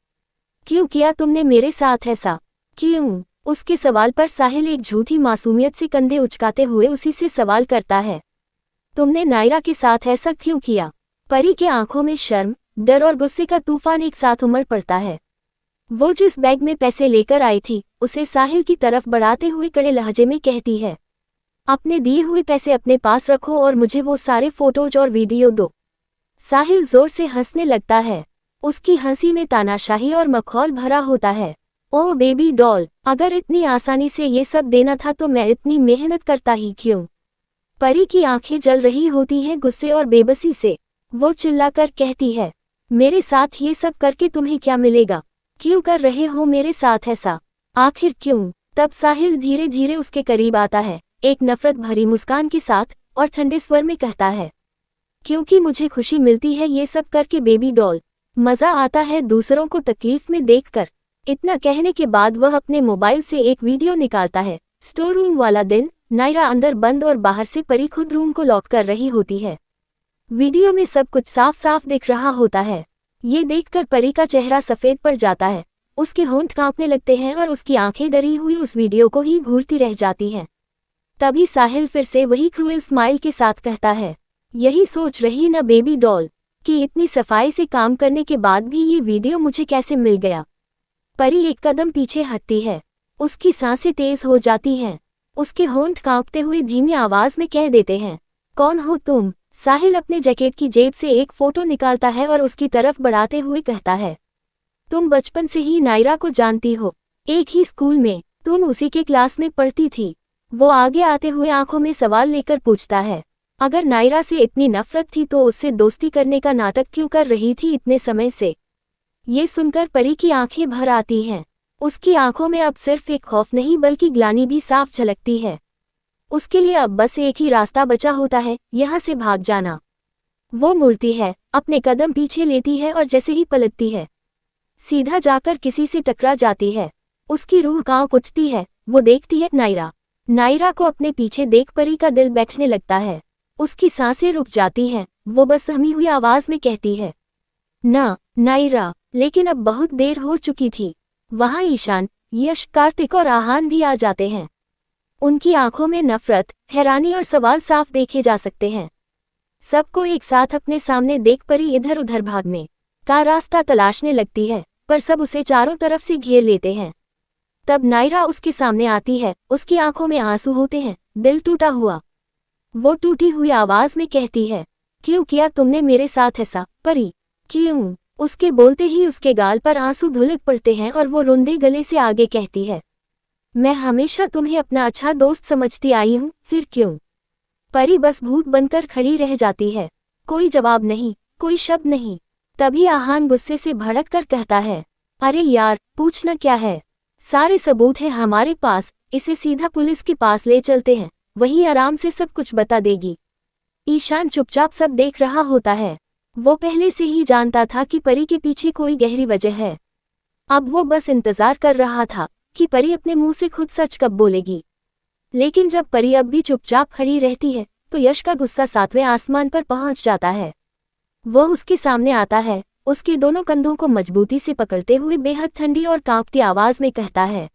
क्यों किया तुमने मेरे साथ ऐसा, क्यों। उसके सवाल पर साहिल एक झूठी मासूमियत से कंधे उचकाते हुए उसी से सवाल करता है, तुमने नायरा के साथ ऐसा क्यों किया। परी के आंखों में शर्म, डर और गुस्से का तूफान एक साथ उमड़ पड़ता है। वो जिस बैग में पैसे लेकर आई थी, उसे साहिल की तरफ बढ़ाते हुए कड़े लहजे में कहती है, अपने दिए हुए पैसे अपने पास रखो और मुझे वो सारे फोटोज और वीडियो दो। साहिल जोर से हंसने लगता है। उसकी हंसी में तानाशाही और मखौल भरा होता है। ओह बेबी डॉल, अगर इतनी आसानी से ये सब देना था तो मैं इतनी मेहनत करता ही क्यों। परी की आंखें जल रही होती हैं गुस्से और बेबसी से। वो चिल्लाकर कहती है, मेरे साथ ये सब करके तुम्हें क्या मिलेगा, क्यों कर रहे हो मेरे साथ ऐसा, आखिर क्यों। तब साहिल धीरे धीरे उसके करीब आता है, एक नफरत भरी मुस्कान के साथ, और ठंडे स्वर में कहता है, क्योंकि मुझे खुशी मिलती है ये सब करके बेबी डॉल, मजा आता है दूसरों को तकलीफ में देखकर। इतना कहने के बाद वह अपने मोबाइल से एक वीडियो निकालता है। स्टोर रूम वाला दिन, नायरा अंदर बंद और बाहर से परी खुद रूम को लॉक कर रही होती है। वीडियो में सब कुछ साफ साफ दिख रहा होता है। ये देखकर परी का चेहरा सफेद पड़ जाता है, उसके होंठ कांपने लगते हैं और उसकी आंखें डरी हुई उस वीडियो को ही घूरती रह जाती हैं। तभी साहिल फिर से वही क्रूएल स्माइल के साथ कहता है, यही सोच रही न बेबी डॉल कि इतनी सफाई से काम करने के बाद भी ये वीडियो मुझे कैसे मिल गया। परी एक कदम पीछे हटती है, उसकी सांसें तेज हो जाती हैं, उसके होंठ कांपते हुए धीमी आवाज में कह देते हैं, कौन हो तुम। साहिल अपने जैकेट की जेब से एक फोटो निकालता है और उसकी तरफ बढ़ाते हुए कहता है, तुम बचपन से ही नायरा को जानती हो, एक ही स्कूल में, तुम उसी के क्लास में पढ़ती थी। वो आगे आते हुए आंखों में सवाल लेकर पूछता है, अगर नायरा से इतनी नफरत थी तो उससे दोस्ती करने का नाटक क्यों कर रही थी इतने समय से। ये सुनकर परी की आंखें भर आती हैं। उसकी आंखों में अब सिर्फ एक खौफ नहीं बल्कि ग्लानि भी साफ झलकती है। उसके लिए अब बस एक ही रास्ता बचा होता है, यहाँ से भाग जाना। वो मुड़ती है, अपने कदम पीछे लेती है और जैसे ही पलटती है सीधा जाकर किसी से टकरा जाती है। उसकी रूह कांप उठती है। वो देखती है नायरा। नायरा को अपने पीछे देख परी का दिल बैठने लगता है। उसकी सांसें रुक जाती हैं। वो बस सहमी हुई आवाज में कहती है, ना नायरा। लेकिन अब बहुत देर हो चुकी थी। वहां ईशान, यश, कार्तिक और आहान भी आ जाते हैं। उनकी आंखों में नफरत, हैरानी और सवाल साफ देखे जा सकते हैं। सबको एक साथ अपने सामने देख परी इधर उधर भागने का रास्ता तलाशने लगती है, पर सब उसे चारों तरफ से घेर लेते हैं। तब नायरा उसके सामने आती है। उसकी आंखों में आंसू होते हैं, दिल टूटा हुआ। वो टूटी हुई आवाज में कहती है, क्यों किया तुमने मेरे साथ ऐसा परी, क्यों? उसके बोलते ही उसके गाल पर आंसू धुलक पड़ते हैं और वो रुंधे गले से आगे कहती है, मैं हमेशा तुम्हें अपना अच्छा दोस्त समझती आई हूँ, फिर क्यों? परी बस भूत बनकर खड़ी रह जाती है। कोई जवाब नहीं, कोई शब्द नहीं। तभी आहान गुस्से से भड़क कर कहता है, अरे यार, पूछना क्या है? सारे सबूत हैं हमारे पास, इसे सीधा पुलिस के पास ले चलते हैं, वहीं आराम से सब कुछ बता देगी। ईशान चुपचाप सब देख रहा होता है। वो पहले से ही जानता था कि परी के पीछे कोई गहरी वजह है। अब वो बस इंतजार कर रहा था कि परी अपने मुंह से खुद सच कब बोलेगी। लेकिन जब परी अब भी चुपचाप खड़ी रहती है तो यश का गुस्सा 7वें आसमान पर पहुंच जाता है। वो उसके सामने आता है, उसके दोनों कंधों को मजबूती से पकड़ते हुए बेहद ठंडी और कांपती आवाज में कहता है,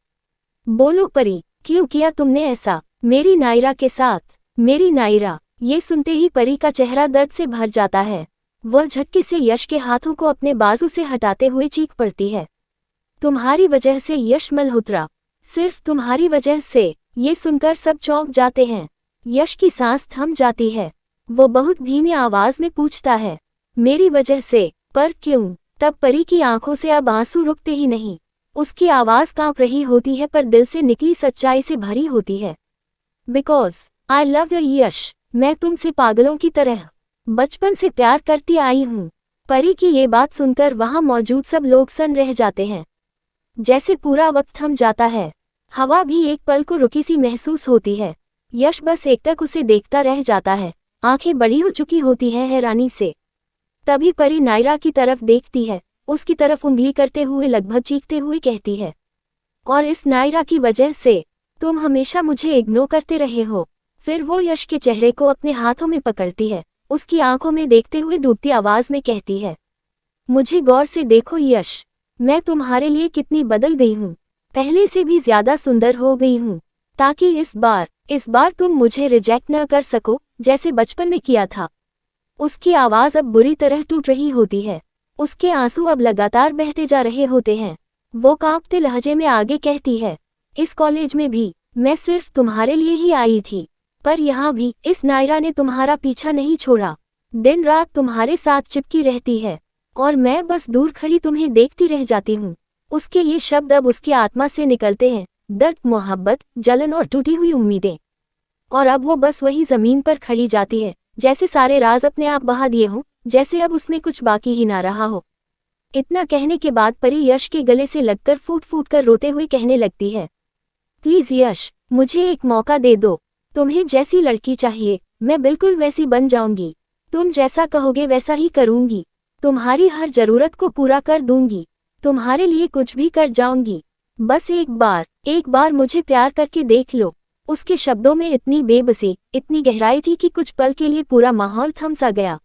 बोलो परी, क्यों किया तुमने ऐसा मेरी नायरा के साथ? मेरी नायरा। ये सुनते ही परी का चेहरा दर्द से भर जाता है। वह झटके से यश के हाथों को अपने बाजू से हटाते हुए चीख पड़ती है, तुम्हारी वजह से यश मल्होत्रा, सिर्फ तुम्हारी वजह से। ये सुनकर सब चौंक जाते हैं। यश की सांस थम जाती है। वो बहुत धीमी आवाज में पूछता है, मेरी वजह से? पर क्यों? तब परी की आंखों से अब आंसू रुकते ही नहीं। उसकी आवाज कांप रही होती है पर दिल से निकली सच्चाई से भरी होती है। बिकॉज आई लव यू यश, मैं तुमसे पागलों की तरह बचपन से प्यार करती आई हूँ। परी की ये बात सुनकर वहां मौजूद सब लोग सन रह जाते हैं। जैसे पूरा वक्त थम जाता है। हवा भी एक पल को रुकी सी महसूस होती है। यश बस एकटक उसे देखता रह जाता है। आंखें बड़ी हो चुकी होती हैं हैरानी से। तभी परी नायरा की तरफ देखती है। उसकी तरफ उंगली करते हुए लगभग चीखते हुए कहती है, और इस नायरा की वजह से तुम हमेशा मुझे इग्नोर करते रहे हो। फिर वो यश के चेहरे को अपने हाथों में पकड़ती है। उसकी आंखों में देखते हुए डूबती आवाज में कहती है, मुझे गौर से देखो यश, मैं तुम्हारे लिए कितनी बदल गई हूँ। पहले से भी ज्यादा सुंदर हो गई हूँ, ताकि इस बार तुम मुझे रिजेक्ट न कर सको जैसे बचपन में किया था। उसकी आवाज अब बुरी तरह टूट रही होती है। उसके आंसू अब लगातार बहते जा रहे होते हैं। वो कांपते लहजे में आगे कहती है, इस कॉलेज में भी मैं सिर्फ तुम्हारे लिए ही आई थी, पर यहाँ भी इस नायरा ने तुम्हारा पीछा नहीं छोड़ा। दिन रात तुम्हारे साथ चिपकी रहती है और मैं बस दूर खड़ी तुम्हें देखती रह जाती हूँ। उसके ये शब्द अब उसकी आत्मा से निकलते हैं, दर्द, मोहब्बत, जलन और टूटी हुई उम्मीदें। और अब वो बस वही जमीन पर खड़ी जाती है, जैसे सारे राज अपने आप बहा दिए हों, जैसे अब उसमें कुछ बाकी ही ना रहा हो। इतना कहने के बाद परी यश के गले से लगकर फूट फूट कर रोते हुए कहने लगती है, प्लीज यश, मुझे एक मौका दे दो। तुम्हें जैसी लड़की चाहिए मैं बिल्कुल वैसी बन जाऊंगी। तुम जैसा कहोगे वैसा ही करूंगी। तुम्हारी हर जरूरत को पूरा कर दूंगी। तुम्हारे लिए कुछ भी कर जाऊंगी। बस एक बार मुझे प्यार करके देख लो। उसके शब्दों में इतनी बेबसी, इतनी गहराई थी कि कुछ पल के लिए पूरा माहौल थम सा गया।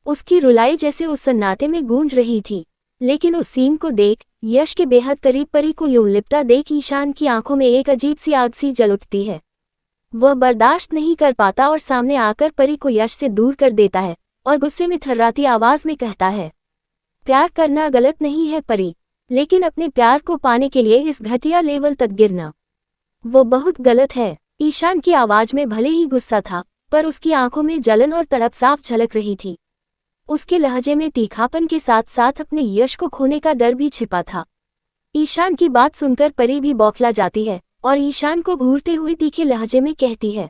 उसकी रुलाई जैसे उस सन्नाटे में गूंज रही थी। लेकिन उस सीन को देख, यश के बेहद करीब परी को यूं लिपटा देख ईशान की आंखों में एक अजीब सी आग सी जल उठती है। वह बर्दाश्त नहीं कर पाता और सामने आकर परी को यश से दूर कर देता है और गुस्से में थर्राती आवाज में कहता है, प्यार करना गलत नहीं है परी, लेकिन अपने प्यार को पाने के लिए इस घटिया लेवल तक गिरना, वो बहुत गलत है। ईशान की आवाज में भले ही गुस्सा था, पर उसकी आंखों में जलन और तड़प साफ झलक रही थी। उसके लहजे में तीखापन के साथ साथ अपने यश को खोने का डर भी छिपा था। ईशान की बात सुनकर परी भी बौखला जाती है और ईशान को घूरते हुए तीखे लहजे में कहती है,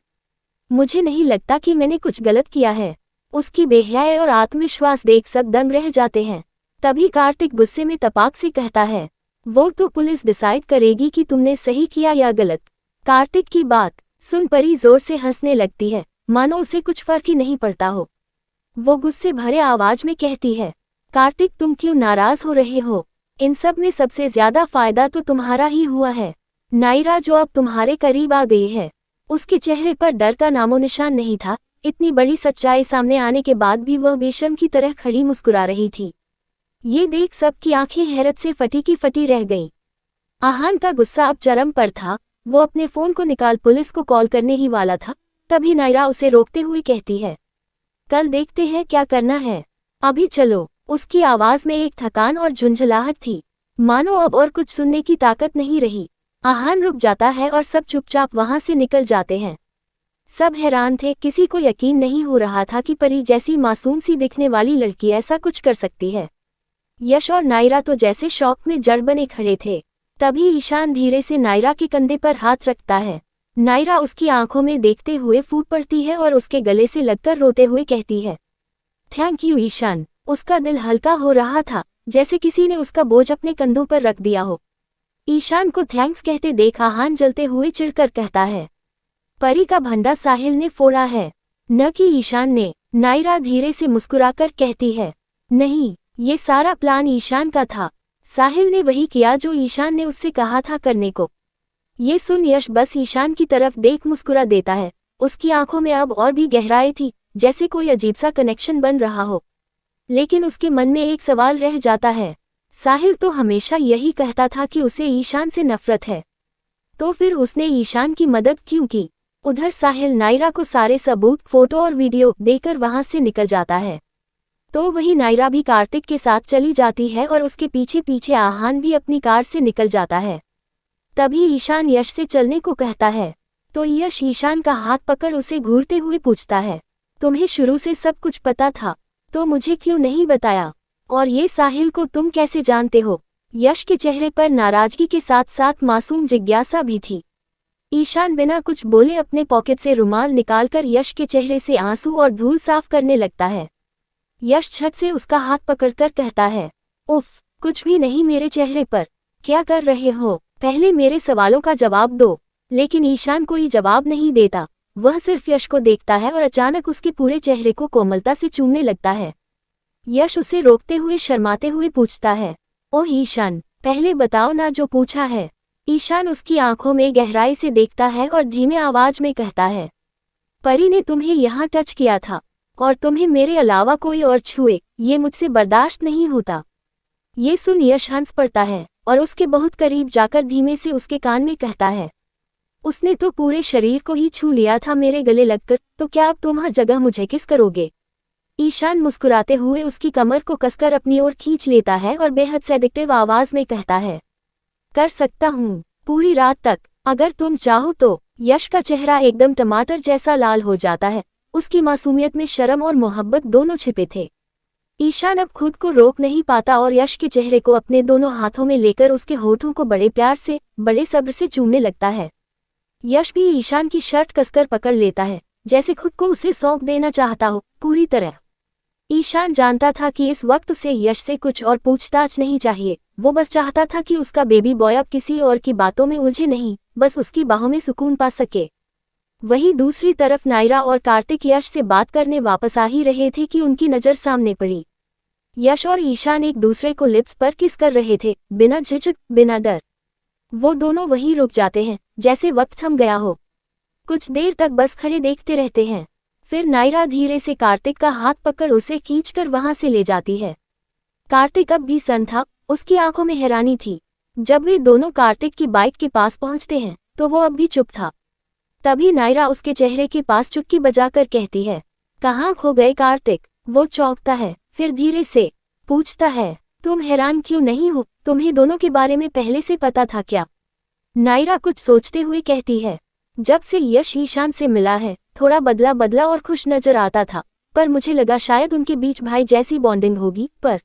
मुझे नहीं लगता कि मैंने कुछ गलत किया है। उसकी बेहयाई और आत्मविश्वास देख सब दंग रह जाते हैं। तभी कार्तिक गुस्से में तपाक से कहता है, वो तो पुलिस डिसाइड करेगी कि तुमने सही किया या गलत। कार्तिक की बात सुन परी जोर से हंसने लगती है, मानो उसे कुछ फर्क ही नहीं पड़ता हो। वो गुस्से भरे आवाज में कहती है, कार्तिक तुम क्यों नाराज हो रहे हो? इन सब में सबसे ज्यादा फायदा तो तुम्हारा ही हुआ है। नायरा जो अब तुम्हारे करीब आ गई है, उसके चेहरे पर डर का नामोनिशान नहीं था। इतनी बड़ी सच्चाई सामने आने के बाद भी वह बेशर्म की तरह खड़ी मुस्कुरा रही थी। ये देख सबकी आंखें हैरत से फटी की फटी रह गईं। आहान का गुस्सा अब चरम पर था। वो अपने फोन को निकाल पुलिस को कॉल करने ही वाला था, तभी नायरा उसे रोकते हुए कहती है, कल देखते हैं क्या करना है, अभी चलो। उसकी आवाज में एक थकान और झुंझलाहट थी, मानो अब और कुछ सुनने की ताकत नहीं रही। आहान रुक जाता है और सब चुपचाप वहां से निकल जाते हैं। सब हैरान थे, किसी को यकीन नहीं हो रहा था कि परी जैसी मासूम सी दिखने वाली लड़की ऐसा कुछ कर सकती है। यश और नायरा तो जैसे शौक में जड़ बने खड़े थे। तभी ईशान धीरे से नायरा के कंधे पर हाथ रखता है। नायरा उसकी आंखों में देखते हुए फूट पड़ती है और उसके गले से लगकर रोते हुए कहती है, थैंक यू ईशान। उसका दिल हल्का हो रहा था, जैसे किसी ने उसका बोझ अपने कंधों पर रख दिया हो। ईशान को थैंक्स कहते देख आहान जलते हुए चिढ़कर कहता है, परी का भंडा साहिल ने फोड़ा है, न कि ईशान ने। नायरा धीरे से मुस्कुराकर कहती है, नहीं, ये सारा प्लान ईशान का था। साहिल ने वही किया जो ईशान ने उससे कहा था करने को। ये सुन यश बस ईशान की तरफ देख मुस्कुरा देता है। उसकी आंखों में अब और भी गहराई थी, जैसे कोई अजीब सा कनेक्शन बन रहा हो। लेकिन उसके मन में एक सवाल रह जाता है, साहिल तो हमेशा यही कहता था कि उसे ईशान से नफरत है, तो फिर उसने ईशान की मदद क्यों की? उधर साहिल नायरा को सारे सबूत, फोटो और वीडियो देकर वहां से निकल जाता है। तो वही नायरा भी कार्तिक के साथ चली जाती है और उसके पीछे पीछे आहान भी अपनी कार से निकल जाता है। तभी ईशान यश से चलने को कहता है, तो यश ईशान का हाथ पकड़ उसे घूरते हुए पूछता है, तुम्हें शुरू से सब कुछ पता था, तो मुझे क्यों नहीं बताया? और ये साहिल को तुम कैसे जानते हो? यश के चेहरे पर नाराजगी के साथ साथ मासूम जिज्ञासा भी थी। ईशान बिना कुछ बोले अपने पॉकेट से रुमाल निकालकर यश के चेहरे से आंसू और धूल साफ करने लगता है। यश छत से उसका हाथ पकड़कर कहता है, उफ, कुछ भी नहीं मेरे चेहरे पर, क्या कर रहे हो? पहले मेरे सवालों का जवाब दो। लेकिन ईशान कोई जवाब नहीं देता, वह सिर्फ यश को देखता है और अचानक उसके पूरे चेहरे को कोमलता से चूमने लगता है। यश उसे रोकते हुए शर्माते हुए पूछता है, ओह ईशान, पहले बताओ ना जो पूछा है। ईशान उसकी आंखों में गहराई से देखता है और धीमे आवाज में कहता है, परी ने तुम्हें यहाँ टच किया था और तुम्हें मेरे अलावा कोई और छुए, ये मुझसे बर्दाश्त नहीं होता। ये सुन यश हंस पड़ता है और उसके बहुत करीब जाकर धीमे से उसके कान में कहता है, उसने तो पूरे शरीर को ही छू लिया था मेरे गले लगकर, तो क्या अब तुम हर जगह मुझे किस करोगे? ईशान मुस्कुराते हुए उसकी कमर को कसकर अपनी ओर खींच लेता है और बेहद सेडिक्टिव आवाज में कहता है, कर सकता हूँ, पूरी रात तक, अगर तुम चाहो तो। यश का चेहरा एकदम टमाटर जैसा लाल हो जाता है। उसकी मासूमियत में शर्म और मोहब्बत दोनों छिपे थे। ईशान अब खुद को रोक नहीं पाता और यश के चेहरे को अपने दोनों हाथों में लेकर उसके होठों को बड़े प्यार से, बड़े सब्र से चूमने लगता है। यश भी ईशान की शर्ट कसकर पकड़ लेता है, जैसे खुद को उसे सौंप देना चाहता हो पूरी तरह। ईशान जानता था कि इस वक्त उसे यश से कुछ और पूछताछ नहीं चाहिए। वो बस चाहता था कि उसका बेबी बॉय अब किसी और की बातों में उलझे नहीं, बस उसकी बाहों में सुकून पा सके। वहीं दूसरी तरफ नायरा और कार्तिक यश से बात करने वापस आ ही रहे थे कि उनकी नज़र सामने पड़ी। यश और ईशान एक दूसरे को लिप्स पर किस कर रहे थे, बिना झिझक, बिना डर। वो दोनों वहीं रुक जाते हैं, जैसे वक्त थम गया हो। कुछ देर तक बस खड़े देखते रहते हैं। फिर नायरा धीरे से कार्तिक का हाथ पकड़ उसे खींचकर वहां से ले जाती है। कार्तिक अब भी सन्न था, उसकी आंखों में हैरानी थी। जब वे दोनों कार्तिक की बाइक के पास पहुंचते हैं तो वो अब भी चुप था। तभी नायरा उसके चेहरे के पास चुटकी बजाकर कहती है, कहाँ खो गए कार्तिक? वो चौंकता है, फिर धीरे से पूछता है, तुम हैरान क्यों नहीं हो? तुम्हें दोनों के बारे में पहले से पता था क्या? नायरा कुछ सोचते हुए कहती है, जब से यश ईशान से मिला है थोड़ा बदला बदला और खुश नजर आता था, पर मुझे लगा शायद उनके बीच भाई जैसी बॉन्डिंग होगी, पर।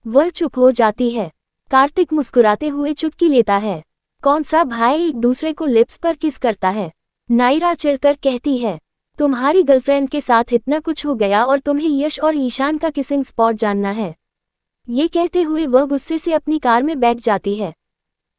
वह चुप हो जाती है। कार्तिक मुस्कुराते हुए चुटकी लेता है। कौन सा भाई एक दूसरे को लिप्स पर किस करता है? नायरा चिढ़कर कहती है, तुम्हारी गर्लफ्रेंड के साथ इतना कुछ हो गया और तुम्हें यश और ईशान का किसिंग स्पॉट जानना है? ये कहते हुए वह गुस्से से अपनी कार में बैठ जाती है।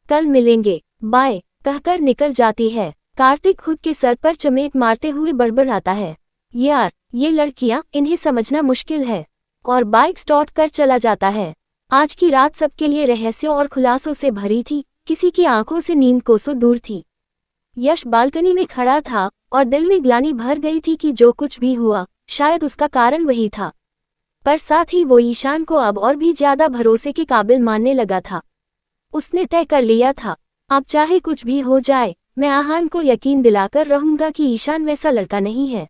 कल मिलेंगे, बाय कहकर निकल जाती है। कार्तिक खुद के सर पर चमेट मारते हुए बड़बड़ाता है, यार ये लड़कियां, इन्हें समझना मुश्किल है, और बाइक स्टार्ट कर चला जाता है। आज की रात सबके लिए रहस्यों और खुलासों से भरी थी, किसी की आंखों से नींद कोसों दूर थी। यश बालकनी में खड़ा था और दिल में ग्लानि भर गई थी कि जो कुछ भी हुआ शायद उसका कारण वही था, पर साथ ही वो ईशान को अब और भी ज्यादा भरोसे के काबिल मानने लगा था। उसने तय कर लिया था, अब चाहे कुछ भी हो जाए मैं आहान को यकीन दिलाकर रहूंगा कि ईशान वैसा लड़का नहीं है।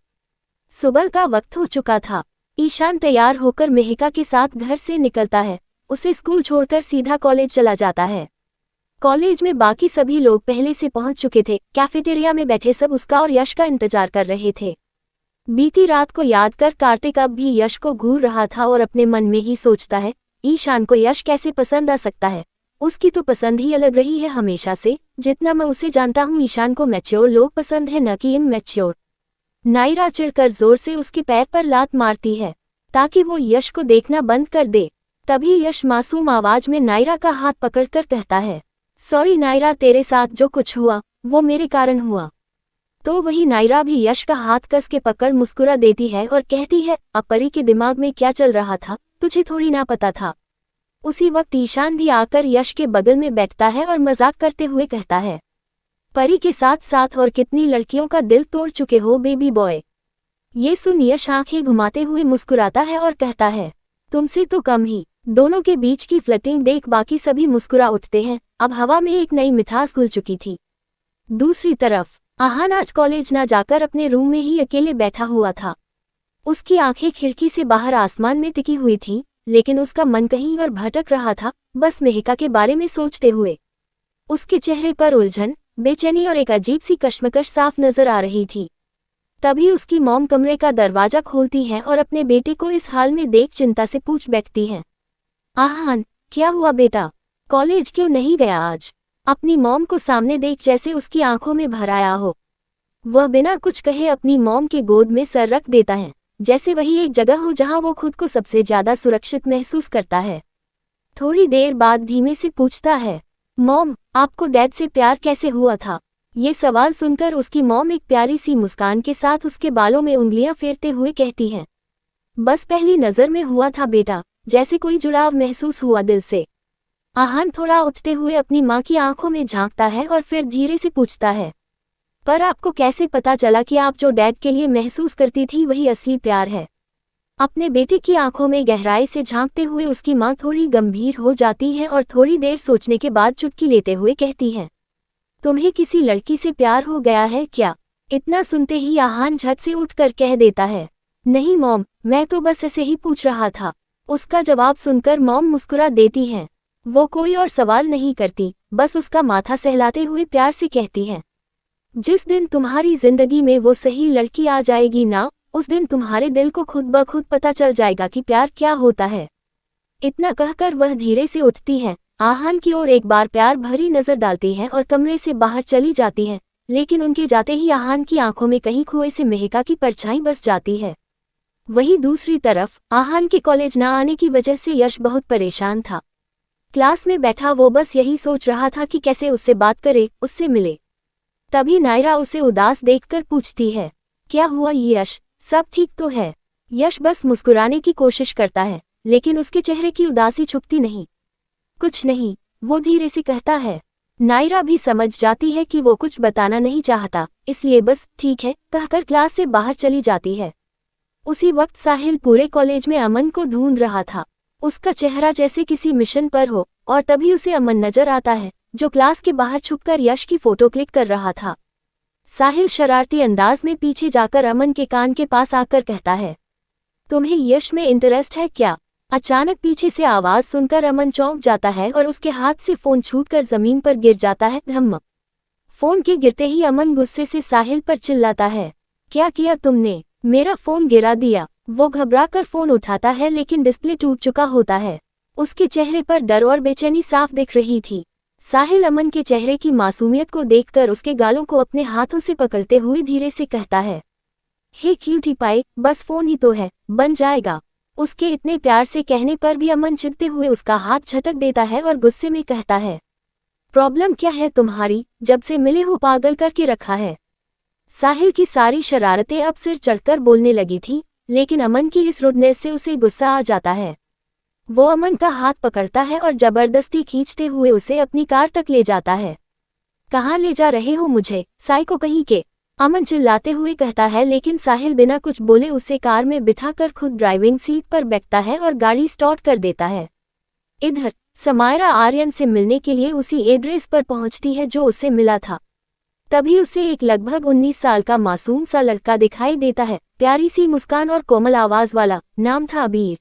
सुबह का वक्त हो चुका था। ईशान तैयार होकर मेहिका के साथ घर से निकलता है। उसे स्कूल छोड़कर सीधा कॉलेज चला जाता है। कॉलेज में बाकी सभी लोग पहले से पहुंच चुके थे। कैफेटेरिया में बैठे सब उसका और यश का इंतजार कर रहे थे। बीती रात को याद कर कार्तिक अब भी यश को घूर रहा था और अपने मन में ही सोचता है, ईशान को यश कैसे पसंद आ सकता है। उसकी तो पसंद ही अलग रही है हमेशा से। जितना मैं उसे जानता हूँ ईशान को मैच्योर लोग पसंद है, न कि इमैच्योर। नायरा चिढ़कर जोर से उसके पैर पर लात मारती है ताकि वो यश को देखना बंद कर दे। तभी यश मासूम आवाज में नायरा का हाथ पकड़कर कहता है, सॉरी नायरा, तेरे साथ जो कुछ हुआ वो मेरे कारण हुआ। तो वही नायरा भी यश का हाथ कस के पकड़ मुस्कुरा देती है और कहती है, अब परी के दिमाग में क्या चल रहा था तुझे थोड़ी ना पता था। उसी वक्त ईशान भी आकर यश के बगल में बैठता है और मजाक करते हुए कहता है, परी के साथ साथ और कितनी लड़कियों का दिल तोड़ चुके हो बेबी बॉय। ये सुन यश आंखें घुमाते हुए मुस्कुराता है और कहता है, तुमसे तो कम ही। दोनों के बीच की फ्लर्टिंग देख बाकी सभी मुस्कुरा उठते हैं। अब हवा में एक नई मिठास घुल चुकी थी। दूसरी तरफ आहान आज कॉलेज ना जाकर अपने रूम में ही अकेले बैठा हुआ था। उसकी आंखें खिड़की से बाहर आसमान में टिकी हुई थीं, लेकिन उसका मन कहीं और भटक रहा था, बस मेहिका के बारे में सोचते हुए। उसके चेहरे पर उलझन, बेचैनी और एक अजीब सी कश्मकश साफ नजर आ रही थी। तभी उसकी मॉम कमरे का दरवाजा खोलती है और अपने बेटे को इस हाल में देख चिंता से पूछ बैठती है, आहान क्या हुआ बेटा, कॉलेज क्यों नहीं गया आज। अपनी मॉम को सामने देख जैसे उसकी आंखों में भर आया हो, वह बिना कुछ कहे अपनी मॉम के गोद में सर रख देता है, जैसे वही एक जगह हो जहां वो खुद को सबसे ज्यादा सुरक्षित महसूस करता है। थोड़ी देर बाद धीमे से पूछता है, मॉम आपको डैड से प्यार कैसे हुआ था। ये सवाल सुनकर उसकी मॉम एक प्यारी सी मुस्कान के साथ उसके बालों में उंगलियां फेरते हुए कहती हैं, बस पहली नजर में हुआ था बेटा, जैसे कोई जुड़ाव महसूस हुआ दिल से। आहान थोड़ा उठते हुए अपनी माँ की आंखों में झांकता है और फिर धीरे से पूछता है, पर आपको कैसे पता चला कि आप जो डैड के लिए महसूस करती थी वही असली प्यार है। अपने बेटे की आंखों में गहराई से झांकते हुए उसकी माँ थोड़ी गंभीर हो जाती है और थोड़ी देर सोचने के बाद चुटकी लेते हुए कहती है, तुम्हें किसी लड़की से प्यार हो गया है क्या। इतना सुनते ही आहान झट से उठकर कह देता है, नहीं मॉम, मैं तो बस ऐसे ही पूछ रहा था। उसका जवाब सुनकर मॉम मुस्कुरा देती हैं। वो कोई और सवाल नहीं करती, बस उसका माथा सहलाते हुए प्यार से कहती है, जिस दिन तुम्हारी जिंदगी में वो सही लड़की आ जाएगी ना, उस दिन तुम्हारे दिल को खुद ब खुद पता चल जाएगा कि प्यार क्या होता है। इतना कहकर वह धीरे से उठती है, आहान की ओर एक बार प्यार भरी नजर डालती है और कमरे से बाहर चली जाती है, लेकिन उनके जाते ही आहान की आंखों में कहीं कुएं से मेहिका की परछाई बस जाती है। वहीं दूसरी तरफ आहान के कॉलेज न आने की वजह से यश बहुत परेशान था। क्लास में बैठा वो बस यही सोच रहा था कि कैसे उससे बात करे, उससे मिले। तभी नायरा उसे उदास देखकर पूछती है, क्या हुआ यश, सब ठीक तो है। यश बस मुस्कुराने की कोशिश करता है, लेकिन उसके चेहरे की उदासी छुपती नहीं। कुछ नहीं, वो धीरे से कहता है। नायरा भी समझ जाती है कि वो कुछ बताना नहीं चाहता, इसलिए बस ठीक है कहकर क्लास से बाहर चली जाती है। उसी वक्त साहिल पूरे कॉलेज में अमन को ढूंढ रहा था। उसका चेहरा जैसे किसी मिशन पर हो, और तभी उसे अमन नजर आता है, जो क्लास के बाहर छुपकर यश की फोटो क्लिक कर रहा था। साहिल शरारती अंदाज में पीछे जाकर अमन के कान के पास आकर कहता है, तुम्हें यश में इंटरेस्ट है क्या। अचानक पीछे से आवाज सुनकर अमन चौंक जाता है और उसके हाथ से फोन छूटकर जमीन पर गिर जाता है। धम्म। फोन के गिरते ही अमन गुस्से से साहिल पर चिल्लाता है, क्या किया तुमने, मेरा फोन गिरा दिया। वो घबराकर फोन उठाता है लेकिन डिस्प्ले टूट चुका होता है। उसके चेहरे पर डर और बेचैनी साफ दिख रही थी। साहिल अमन के चेहरे की मासूमियत को देखकर उसके गालों को अपने हाथों से पकड़ते हुए धीरे से कहता है, हे क्यूटी पाई, बस फोन ही तो है, बन जाएगा। उसके इतने प्यार से कहने पर भी अमन चिढ़ते हुए उसका हाथ झटक देता है और गुस्से में कहता है, प्रॉब्लम क्या है तुम्हारी, जब से मिले हो पागल करके रखा है। साहिल की सारी शरारतें अब सिर चढ़कर बोलने लगी थी, लेकिन अमन की इस रुडनेस से उसे गुस्सा आ जाता है। वो अमन का हाथ पकड़ता है और जबरदस्ती खींचते हुए उसे अपनी कार तक ले जाता है। कहाँ ले जा रहे हो मुझे, साइको कहीं के, अमन चिल्लाते हुए कहता है, लेकिन साहिल बिना कुछ बोले उसे कार में बिठाकर खुद ड्राइविंग सीट पर बैठता है और गाड़ी स्टार्ट कर देता है। इधर समायरा आर्यन से मिलने के लिए उसी एड्रेस पर पहुंचती है जो उसे मिला था। तभी उसे एक लगभग 19 साल का मासूम सा लड़का दिखाई देता है, प्यारी सी मुस्कान और कोमल आवाज वाला, नाम था अबीर।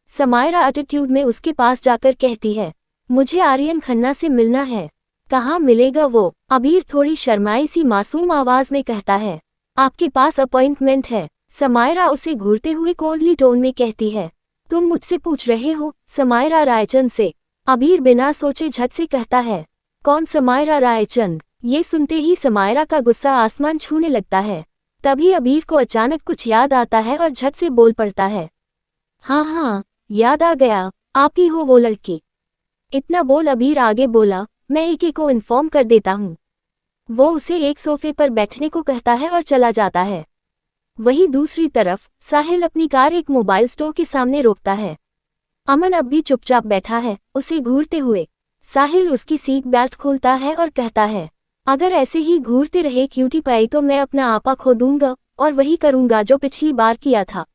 समायरा एटीट्यूड में उसके पास जाकर कहती है, मुझे आर्यन खन्ना से मिलना है। कहाँ मिलेगा वो, अबीर थोड़ी शर्माई सी मासूम आवाज में कहता है, आपके पास अपॉइंटमेंट है। समायरा उसे घूरते हुए कोल्डली टोन में कहती है, तुम मुझसे पूछ रहे हो, समायरा रायचंद से। अबीर बिना सोचे झट से कहता है, कौन समायरा रायचंद। ये सुनते ही समायरा का गुस्सा आसमान छूने लगता है। तभी अबीर को अचानक कुछ याद आता है और झट से बोल पड़ता है, हाँ, याद आ गया, आप ही हो वो लड़की। इतना बोल अबीर आगे बोला, मैं एके को इन्फॉर्म कर देता हूँ। वो उसे एक सोफे पर बैठने को कहता है और चला जाता है। वहीं दूसरी तरफ साहिल अपनी कार एक मोबाइल स्टोर के सामने रोकता है। अमन अब भी चुपचाप बैठा है, उसे घूरते हुए। साहिल उसकी सीट बेल्ट खोलता है और कहता है, अगर ऐसे ही घूरते रहे क्यूटी पाई तो मैं अपना आपा खो दूंगा और वही करूंगा जो पिछली बार किया था।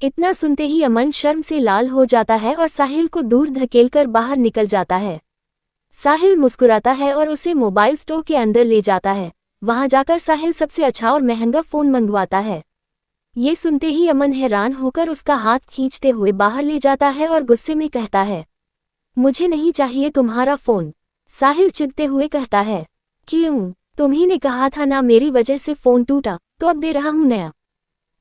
इतना सुनते ही अमन शर्म से लाल हो जाता है और साहिल को दूर धकेलकर बाहर निकल जाता है। साहिल मुस्कुराता है और उसे मोबाइल स्टोर के अंदर ले जाता है। वहां जाकर साहिल सबसे अच्छा और महंगा फोन मंगवाता है। ये सुनते ही अमन हैरान होकर उसका हाथ खींचते हुए बाहर ले जाता है और गुस्से में कहता है, मुझे नहीं चाहिए तुम्हारा फोन। साहिल चिढ़ते हुए कहता है, क्यों, तुम्ही ने कहा था ना मेरी वजह से फोन टूटा, तो अब दे रहा हूं नया।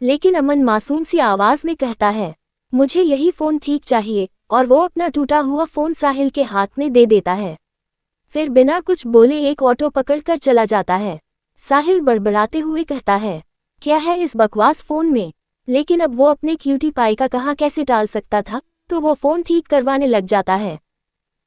लेकिन अमन मासूम सी आवाज में कहता है, मुझे यही फोन ठीक चाहिए, और वो अपना टूटा हुआ फोन साहिल के हाथ में दे देता है। फिर बिना कुछ बोले एक ऑटो पकड़कर चला जाता है। साहिल बड़बड़ाते हुए कहता है, क्या है इस बकवास फोन में। लेकिन अब वो अपने क्यूटी पाई का कहा कैसे टाल सकता था, तो वो फोन ठीक करवाने लग जाता है।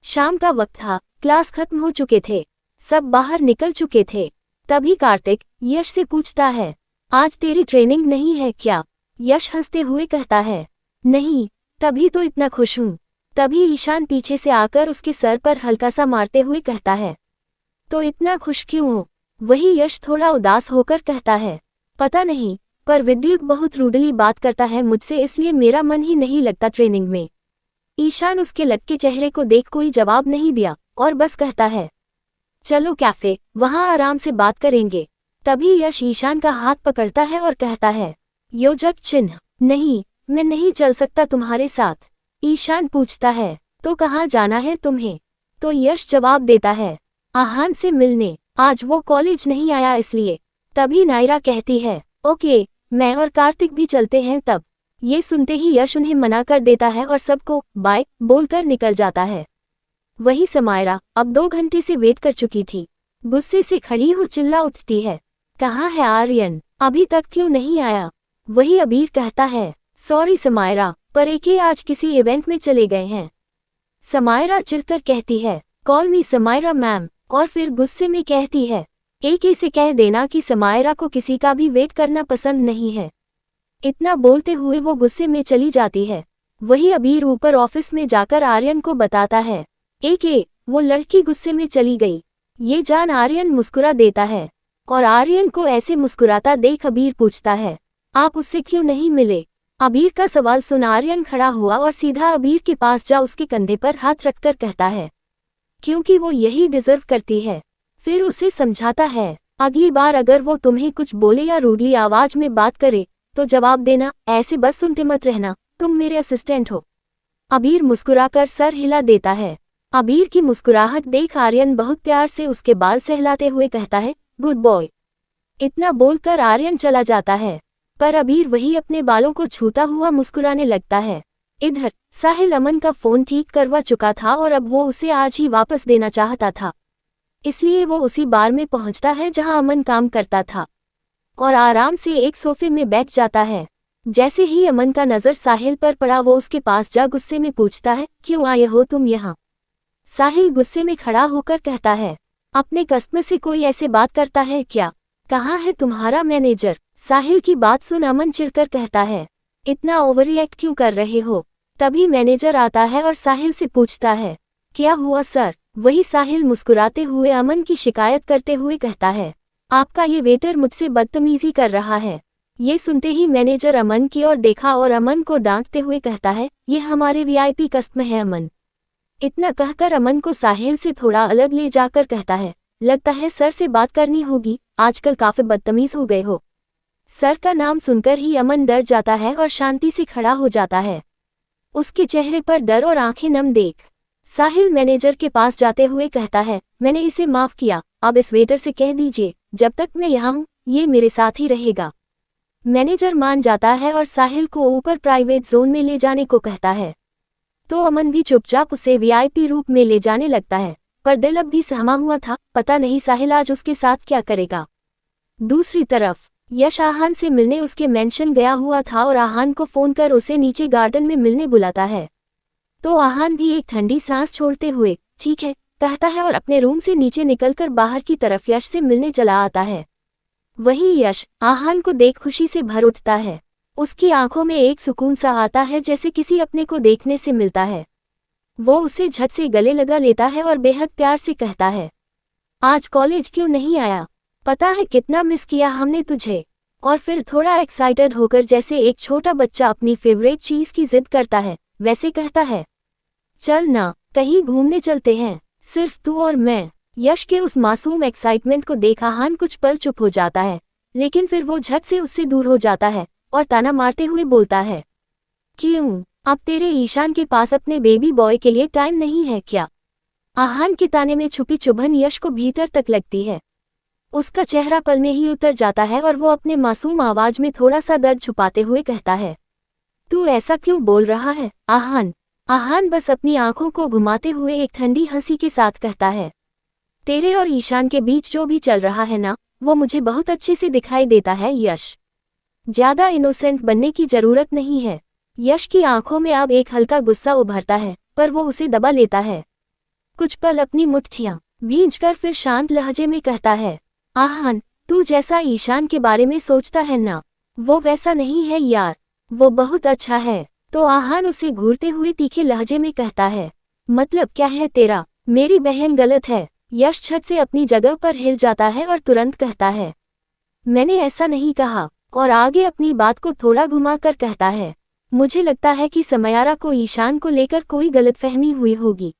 शाम का वक्त था, क्लास खत्म हो चुके थे, सब बाहर निकल चुके थे। तभी कार्तिक यश से पूछता है, आज तेरी ट्रेनिंग नहीं है क्या। यश हंसते हुए कहता है, नहीं, तभी तो इतना खुश हूँ। तभी ईशान पीछे से आकर उसके सर पर हल्का सा मारते हुए कहता है, तो इतना खुश क्यों हो। वही यश थोड़ा उदास होकर कहता है, पता नहीं, पर विद्युत बहुत रूडली बात करता है मुझसे, इसलिए मेरा मन ही नहीं लगता ट्रेनिंग में। ईशान उसके लटके चेहरे को देख कोई जवाब नहीं दिया और बस कहता है, चलो कैफे, वहां आराम से बात करेंगे। तभी यश ईशान का हाथ पकड़ता है और कहता है, योजक चिन्ह, नहीं, मैं नहीं चल सकता तुम्हारे साथ। ईशान पूछता है, तो कहाँ जाना है तुम्हें। तो यश जवाब देता है, आहान से मिलने, आज वो कॉलेज नहीं आया इसलिए। तभी नायरा कहती है, ओके, मैं और कार्तिक भी चलते हैं तब। ये सुनते ही यश उन्हें मना कर देता है और सबको बाय बोलकर निकल जाता है। वही समायरा अब 2 घंटे से वेट कर चुकी थी। गुस्से से खड़ी हो चिल्ला उठती है, कहाँ है आर्यन, अभी तक क्यों नहीं आया। वही अबीर कहता है, सॉरी समायरा, पर एके आज किसी इवेंट में चले गए हैं। समायरा चिढ़कर कहती है, कॉल मी समायरा मैम, और फिर गुस्से में कहती है, एके से कह देना कि समायरा को किसी का भी वेट करना पसंद नहीं है। इतना बोलते हुए वो गुस्से में चली जाती है। वही अबीर ऊपर ऑफिस में जाकर आर्यन को बताता है, एके, वो लड़की गुस्से में चली गई। ये जान आर्यन मुस्कुरा देता है, और आर्यन को ऐसे मुस्कुराता देख अबीर पूछता है, आप उससे क्यों नहीं मिले। अबीर का सवाल सुन आर्यन खड़ा हुआ और सीधा अबीर के पास जा उसके कंधे पर हाथ रखकर कहता है, क्योंकि वो यही डिजर्व करती है। फिर उसे समझाता है, अगली बार अगर वो तुम्हें कुछ बोले या रूडली आवाज में बात करे तो जवाब देना, ऐसे बस सुनते मत रहना, तुम मेरे असिस्टेंट हो। अबीर मुस्कुराकर सर हिला देता है। अबीर की मुस्कुराहट देख आर्यन बहुत प्यार से उसके बाल सहलाते हुए कहता है, गुड बॉय। इतना बोलकर आर्यन चला जाता है, पर अबीर वही अपने बालों को छूता हुआ मुस्कुराने लगता है। इधर साहिल अमन का फोन ठीक करवा चुका था और अब वो उसे आज ही वापस देना चाहता था, इसलिए वो उसी बार में पहुंचता है जहां अमन काम करता था और आराम से एक सोफे में बैठ जाता है। जैसे ही अमन का नजर साहिल पर पड़ा वो उसके पास जा गुस्से में पूछता है, क्यों आए हो तुम यहाँ। साहिल गुस्से में खड़ा होकर कहता है, अपने कस्टमर से कोई ऐसे बात करता है क्या? कहाँ है तुम्हारा मैनेजर? साहिल की बात सुन अमन चिढ़कर कहता है, इतना ओवररिएक्ट क्यों कर रहे हो? तभी मैनेजर आता है और साहिल से पूछता है, क्या हुआ सर? वही साहिल मुस्कुराते हुए अमन की शिकायत करते हुए कहता है, आपका ये वेटर मुझसे बदतमीजी कर रहा है। ये सुनते ही मैनेजर अमन की ओर देखा और अमन को डांटते हुए कहता है, ये हमारे वीआईपी कस्टमर है अमन। इतना कहकर अमन को साहिल से थोड़ा अलग ले जाकर कहता है, लगता है सर से बात करनी होगी, आजकल काफी बदतमीज हो गए हो। सर का नाम सुनकर ही अमन डर जाता है और शांति से खड़ा हो जाता है। उसके चेहरे पर डर और आंखें नम देख साहिल मैनेजर के पास जाते हुए कहता है, मैंने इसे माफ किया, अब इस वेटर से कह दीजिए जब तक मैं यहाँ हूँ ये मेरे साथ ही रहेगा। मैनेजर मान जाता है और साहिल को ऊपर प्राइवेट जोन में ले जाने को कहता है। तो अमन भी चुपचाप उसे वीआईपी रूप में ले जाने लगता है, पर दिल अब भी सहमा हुआ था, पता नहीं साहिल आज उसके साथ क्या करेगा। दूसरी तरफ यश आहान से मिलने उसके मेंशन गया हुआ था और आहान को फोन कर उसे नीचे गार्डन में मिलने बुलाता है। तो आहान भी एक ठंडी सांस छोड़ते हुए ठीक है कहता है और अपने रूम से नीचे निकलकर बाहर की तरफ यश से मिलने चला आता है। वहीं यश आहान को देख खुशी से भर उठता है। उसकी आंखों में एक सुकून सा आता है जैसे किसी अपने को देखने से मिलता है। वो उसे झट से गले लगा लेता है और बेहद प्यार से कहता है, आज कॉलेज क्यों नहीं आया? पता है कितना मिस किया हमने तुझे। और फिर थोड़ा एक्साइटेड होकर जैसे एक छोटा बच्चा अपनी फेवरेट चीज की जिद करता है वैसे कहता है, चल ना कहीं घूमने चलते हैं, सिर्फ तू और मैं। यश के उस मासूम एक्साइटमेंट को देख आहान कुछ पल चुप हो जाता है, लेकिन फिर वो झट से उससे दूर हो जाता है और ताना मारते हुए बोलता है, क्यों अब तेरे ईशान के पास अपने बेबी बॉय के लिए टाइम नहीं है क्या? आहान के ताने में छुपी चुभन यश को भीतर तक लगती है। उसका चेहरा पल में ही उतर जाता है और वो अपने मासूम आवाज में थोड़ा सा दर्द छुपाते हुए कहता है, तू ऐसा क्यों बोल रहा है आहान? आहान बस अपनी आंखों को घुमाते हुए एक ठंडी हंसी के साथ कहता है, तेरे और ईशान के बीच जो भी चल रहा है ना, वो मुझे बहुत अच्छे से दिखाई देता है यश। ज्यादा इनोसेंट बनने की जरूरत नहीं है। यश की आंखों में अब एक हल्का गुस्सा उभरता है, पर वो उसे दबा लेता है। कुछ पल अपनी मुट्ठियां भींचकर फिर शांत लहजे में कहता है, आहान तू जैसा ईशान के बारे में सोचता है ना, वो वैसा नहीं है यार, वो बहुत अच्छा है। तो आहान उसे घूरते हुए तीखे लहजे में कहता है, मतलब क्या है तेरा? मेरी बहन गलत है। यश छत से अपनी जगह पर हिल जाता है और तुरंत कहता है, मैंने ऐसा नहीं कहा। और आगे अपनी बात को थोड़ा घुमाकर कहता है, मुझे लगता है कि समयारा को ईशान को लेकर कोई गलतफहमी हुई होगी।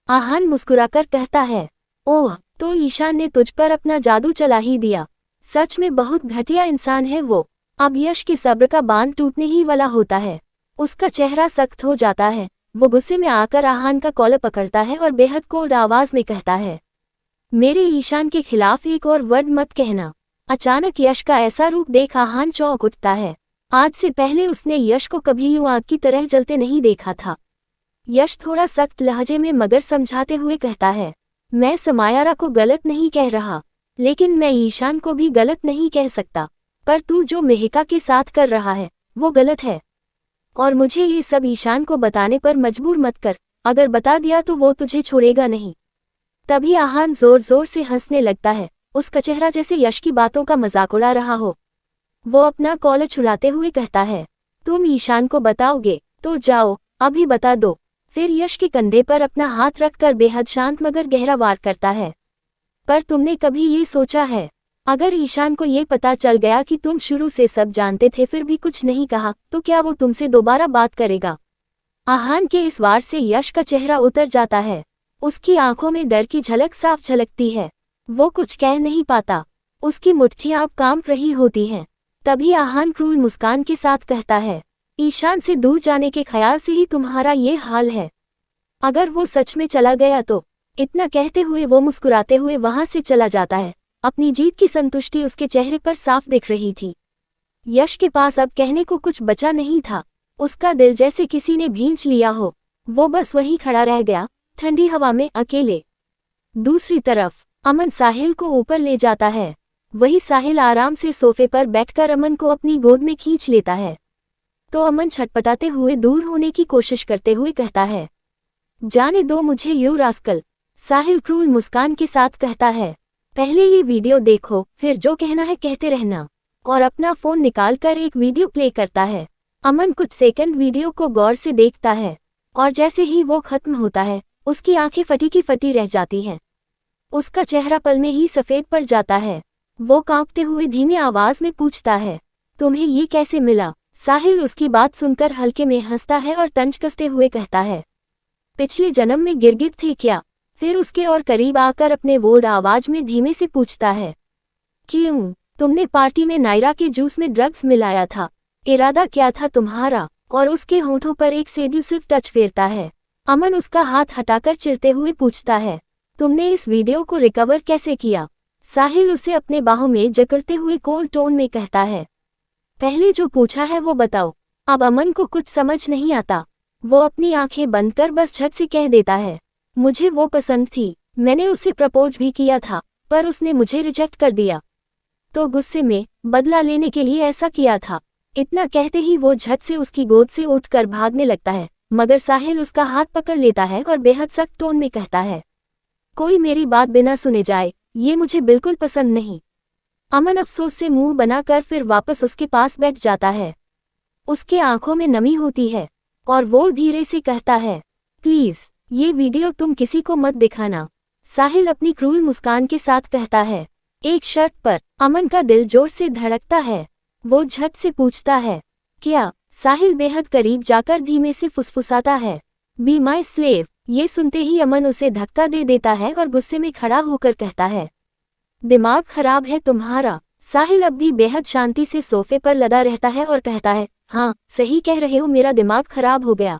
आहान मुस्कुराकर कहता है, ओह तो ईशान ने तुझ पर अपना जादू चला ही दिया। सच में बहुत घटिया इंसान है वो। अब यश के सब्र का बांध टूटने ही वाला होता है। उसका चेहरा सख्त हो जाता है। वो गुस्से में आकर आहान का कॉलर पकड़ता है और बेहद कोल्ड आवाज में कहता है, मेरे ईशान के खिलाफ एक और वर्ड मत कहना। अचानक यश का ऐसा रूप देख आहान चौंक उठता है। आज से पहले उसने यश को कभी यूं आग की तरह जलते नहीं देखा था। यश थोड़ा सख्त लहजे में मगर समझाते हुए कहता है, मैं समायारा को गलत नहीं कह रहा, लेकिन मैं ईशान को भी गलत नहीं कह सकता। पर तू जो मेहिका के साथ कर रहा है वो गलत है, और मुझे ये सब ईशान को बताने पर मजबूर मत कर। अगर बता दिया तो वो तुझे छोड़ेगा नहीं। तभी आहान जोर जोर से हंसने लगता है। उसका चेहरा जैसे यश की बातों का मजाक उड़ा रहा हो। वो अपना कॉलर छुड़ाते हुए कहता है, तुम ईशान को बताओगे तो जाओ अभी बता दो। फिर यश के कंधे पर अपना हाथ रखकर बेहद शांत मगर गहरा वार करता है, पर तुमने कभी ये सोचा है, अगर ईशान को ये पता चल गया कि तुम शुरू से सब जानते थे फिर भी कुछ नहीं कहा, तो क्या वो तुमसे दोबारा बात करेगा? आहान के इस वार से यश का चेहरा उतर जाता है। उसकी आंखों में डर की झलक साफ झलकती है। वो कुछ कह नहीं पाता। उसकी मुट्ठियां अब कांप रही होती हैं। तभी आहान क्रूर मुस्कान के साथ कहता है, ईशान से दूर जाने के ख्याल से ही तुम्हारा ये हाल है। अगर वो सच में चला गया तो। इतना कहते हुए वो मुस्कुराते हुए वहां से चला जाता है। अपनी जीत की संतुष्टि उसके चेहरे पर साफ दिख रही थी। यश के पास अब कहने को कुछ बचा नहीं था। उसका दिल जैसे किसी ने भींच लिया हो। वो बस वहीं खड़ा रह गया, ठंडी हवा में अकेले। दूसरी तरफ अमन साहिल को ऊपर ले जाता है। वही साहिल आराम से सोफे पर बैठकर अमन को अपनी गोद में खींच लेता है। तो अमन छटपटाते हुए दूर होने की कोशिश करते हुए कहता है, जाने दो मुझे यू रास्कल, साहिल क्रूर मुस्कान के साथ कहता है। पहले ये वीडियो देखो, फिर जो कहना है कहते रहना। और अपना फोन निकालकर एक वीडियो प्ले करता है। अमन कुछ सेकंड वीडियो को गौर से देखता है और जैसे ही वो खत्म होता है उसकी आंखें फटी की फटी रह जाती हैं। उसका चेहरा पल में ही सफेद पड़ जाता है। वो कांपते हुए धीमी आवाज में पूछता है, तुम्हें ये कैसे मिला? साहिल उसकी बात सुनकर हल्के में हंसता है और तंज कसते हुए कहता है, पिछले जन्म में गिरगिट थे क्या? फिर उसके और करीब आकर अपने बोल्ड आवाज में धीमे से पूछता है, क्यों? तुमने पार्टी में नायरा के जूस में ड्रग्स मिलाया था, इरादा क्या था तुम्हारा? और उसके होंठों पर एक सेड्यूसिव टच फेरता है। अमन उसका हाथ हटाकर चिढ़ते हुए पूछता है, तुमने इस वीडियो को रिकवर कैसे किया? साहिल उसे अपने बाहों में जकड़ते हुए कोल्ड टोन में कहता है, पहले जो पूछा है वो बताओ। अब अमन को कुछ समझ नहीं आता। वो अपनी आंखें बंद कर बस झट से कह देता है, मुझे वो पसंद थी, मैंने उसे प्रपोज भी किया था, पर उसने मुझे रिजेक्ट कर दिया, तो गुस्से में बदला लेने के लिए ऐसा किया था। इतना कहते ही वो झट से उसकी गोद से उठकर भागने लगता है, मगर साहिल उसका हाथ पकड़ लेता है और बेहद सख्त टोन में कहता है, कोई मेरी बात बिना सुने जाए, ये मुझे बिल्कुल पसंद नहीं। अमन अफसोस से मुंह बनाकर फिर वापस उसके पास बैठ जाता है। उसके आंखों में नमी होती है और वो धीरे से कहता है, प्लीज ये वीडियो तुम किसी को मत दिखाना। साहिल अपनी क्रूर मुस्कान के साथ कहता है। एक शर्त पर। अमन का दिल जोर से धड़कता है। वो झट से पूछता है, क्या? साहिल बेहद करीब जाकर धीमे से फुसफुसाता है, बी माई स्लेव। ये सुनते ही अमन उसे धक्का दे देता है और गुस्से में खड़ा होकर कहता है, दिमाग खराब है तुम्हारा? साहिल अब भी बेहद शांति से सोफे पर लदा रहता है और कहता है, हाँ सही कह रहे हो, मेरा दिमाग खराब हो गया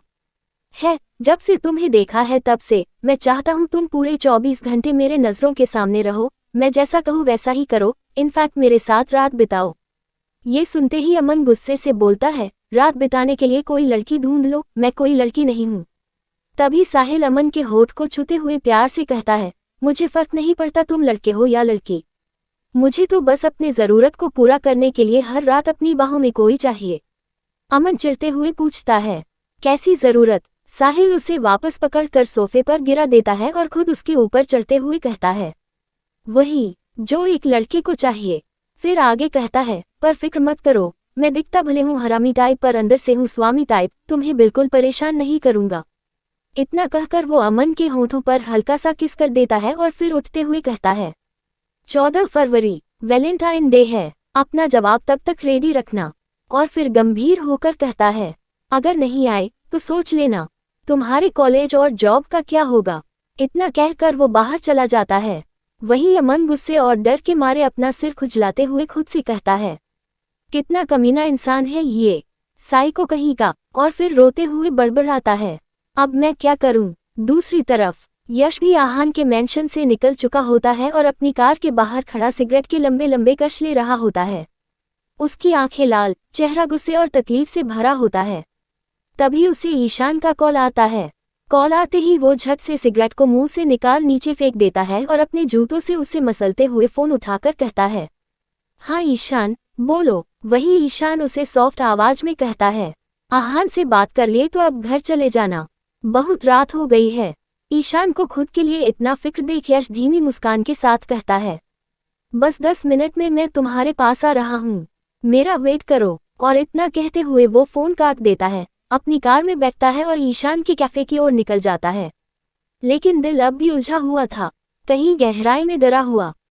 है। जब से तुम्हें देखा है तब से मैं चाहता हूँ तुम पूरे 24 घंटे मेरे नजरों के सामने रहो। मैं जैसा कहूँ वैसा ही करो, इनफैक्ट मेरे साथ रात बिताओ। ये सुनते ही अमन गुस्से से बोलता है, रात बिताने के लिए कोई लड़की ढूंढ लो, मैं कोई लड़की नहीं हूँ। तभी साहिल अमन के होठ को छूते हुए प्यार से कहता है, मुझे फर्क नहीं पड़ता तुम लड़के हो या लड़की, मुझे तो बस अपने ज़रूरत को पूरा करने के लिए हर रात अपनी बाहों में कोई चाहिए। अमन चिढ़ते हुए पूछता है, कैसी ज़रूरत? साहिल उसे वापस पकड़कर सोफे पर गिरा देता है और खुद उसके ऊपर चढ़ते हुए कहता है, वही जो एक लड़के को चाहिए। फिर आगे कहता है, पर फिक्र मत करो, मैं दिखता भले हूँ हरामी टाइप पर अंदर से हूँ स्वामी टाइप, तुम्हें बिल्कुल परेशान नहीं करूँगा। इतना कहकर वो अमन के होठों पर हल्का सा किस कर देता है और फिर उठते हुए कहता है, 14 फरवरी वैलेंटाइन डे है, अपना जवाब तब तक रेडी रखना। और फिर गंभीर होकर कहता है, अगर नहीं आए तो सोच लेना तुम्हारे कॉलेज और जॉब का क्या होगा। इतना कहकर वो बाहर चला जाता है। वहीं अमन गुस्से और डर के मारे अपना सिर खुजलाते हुए खुद से कहता है, कितना कमीना इंसान है ये, साइको कहीं का। और फिर रोते हुए बड़बड़ाता है, अब मैं क्या करूं? दूसरी तरफ यश भी आहान के मेंशन से निकल चुका होता है और अपनी कार के बाहर खड़ा सिगरेट के लंबे लंबे कश ले रहा होता है। उसकी आंखें लाल, चेहरा गुस्से और तकलीफ से भरा होता है। तभी उसे ईशान का कॉल आता है। कॉल आते ही वो झट से सिगरेट को मुंह से निकाल नीचे फेंक देता है और अपने जूतों से उसे मसलते हुए फोन उठाकर कहता है, हाँ ईशान बोलो। वही ईशान उसे सॉफ्ट आवाज में कहता है, आहान से बात कर लिए तो अब घर चले जाना, बहुत रात हो गई है। ईशान को खुद के लिए इतना फिक्र देख यश धीमी मुस्कान के साथ कहता है, बस 10 मिनट में मैं तुम्हारे पास आ रहा हूँ, मेरा वेट करो। और इतना कहते हुए वो फोन काट देता है, अपनी कार में बैठता है और ईशान के कैफे की ओर निकल जाता है। लेकिन दिल अब भी उलझा हुआ था, कहीं गहराई में डरा हुआ।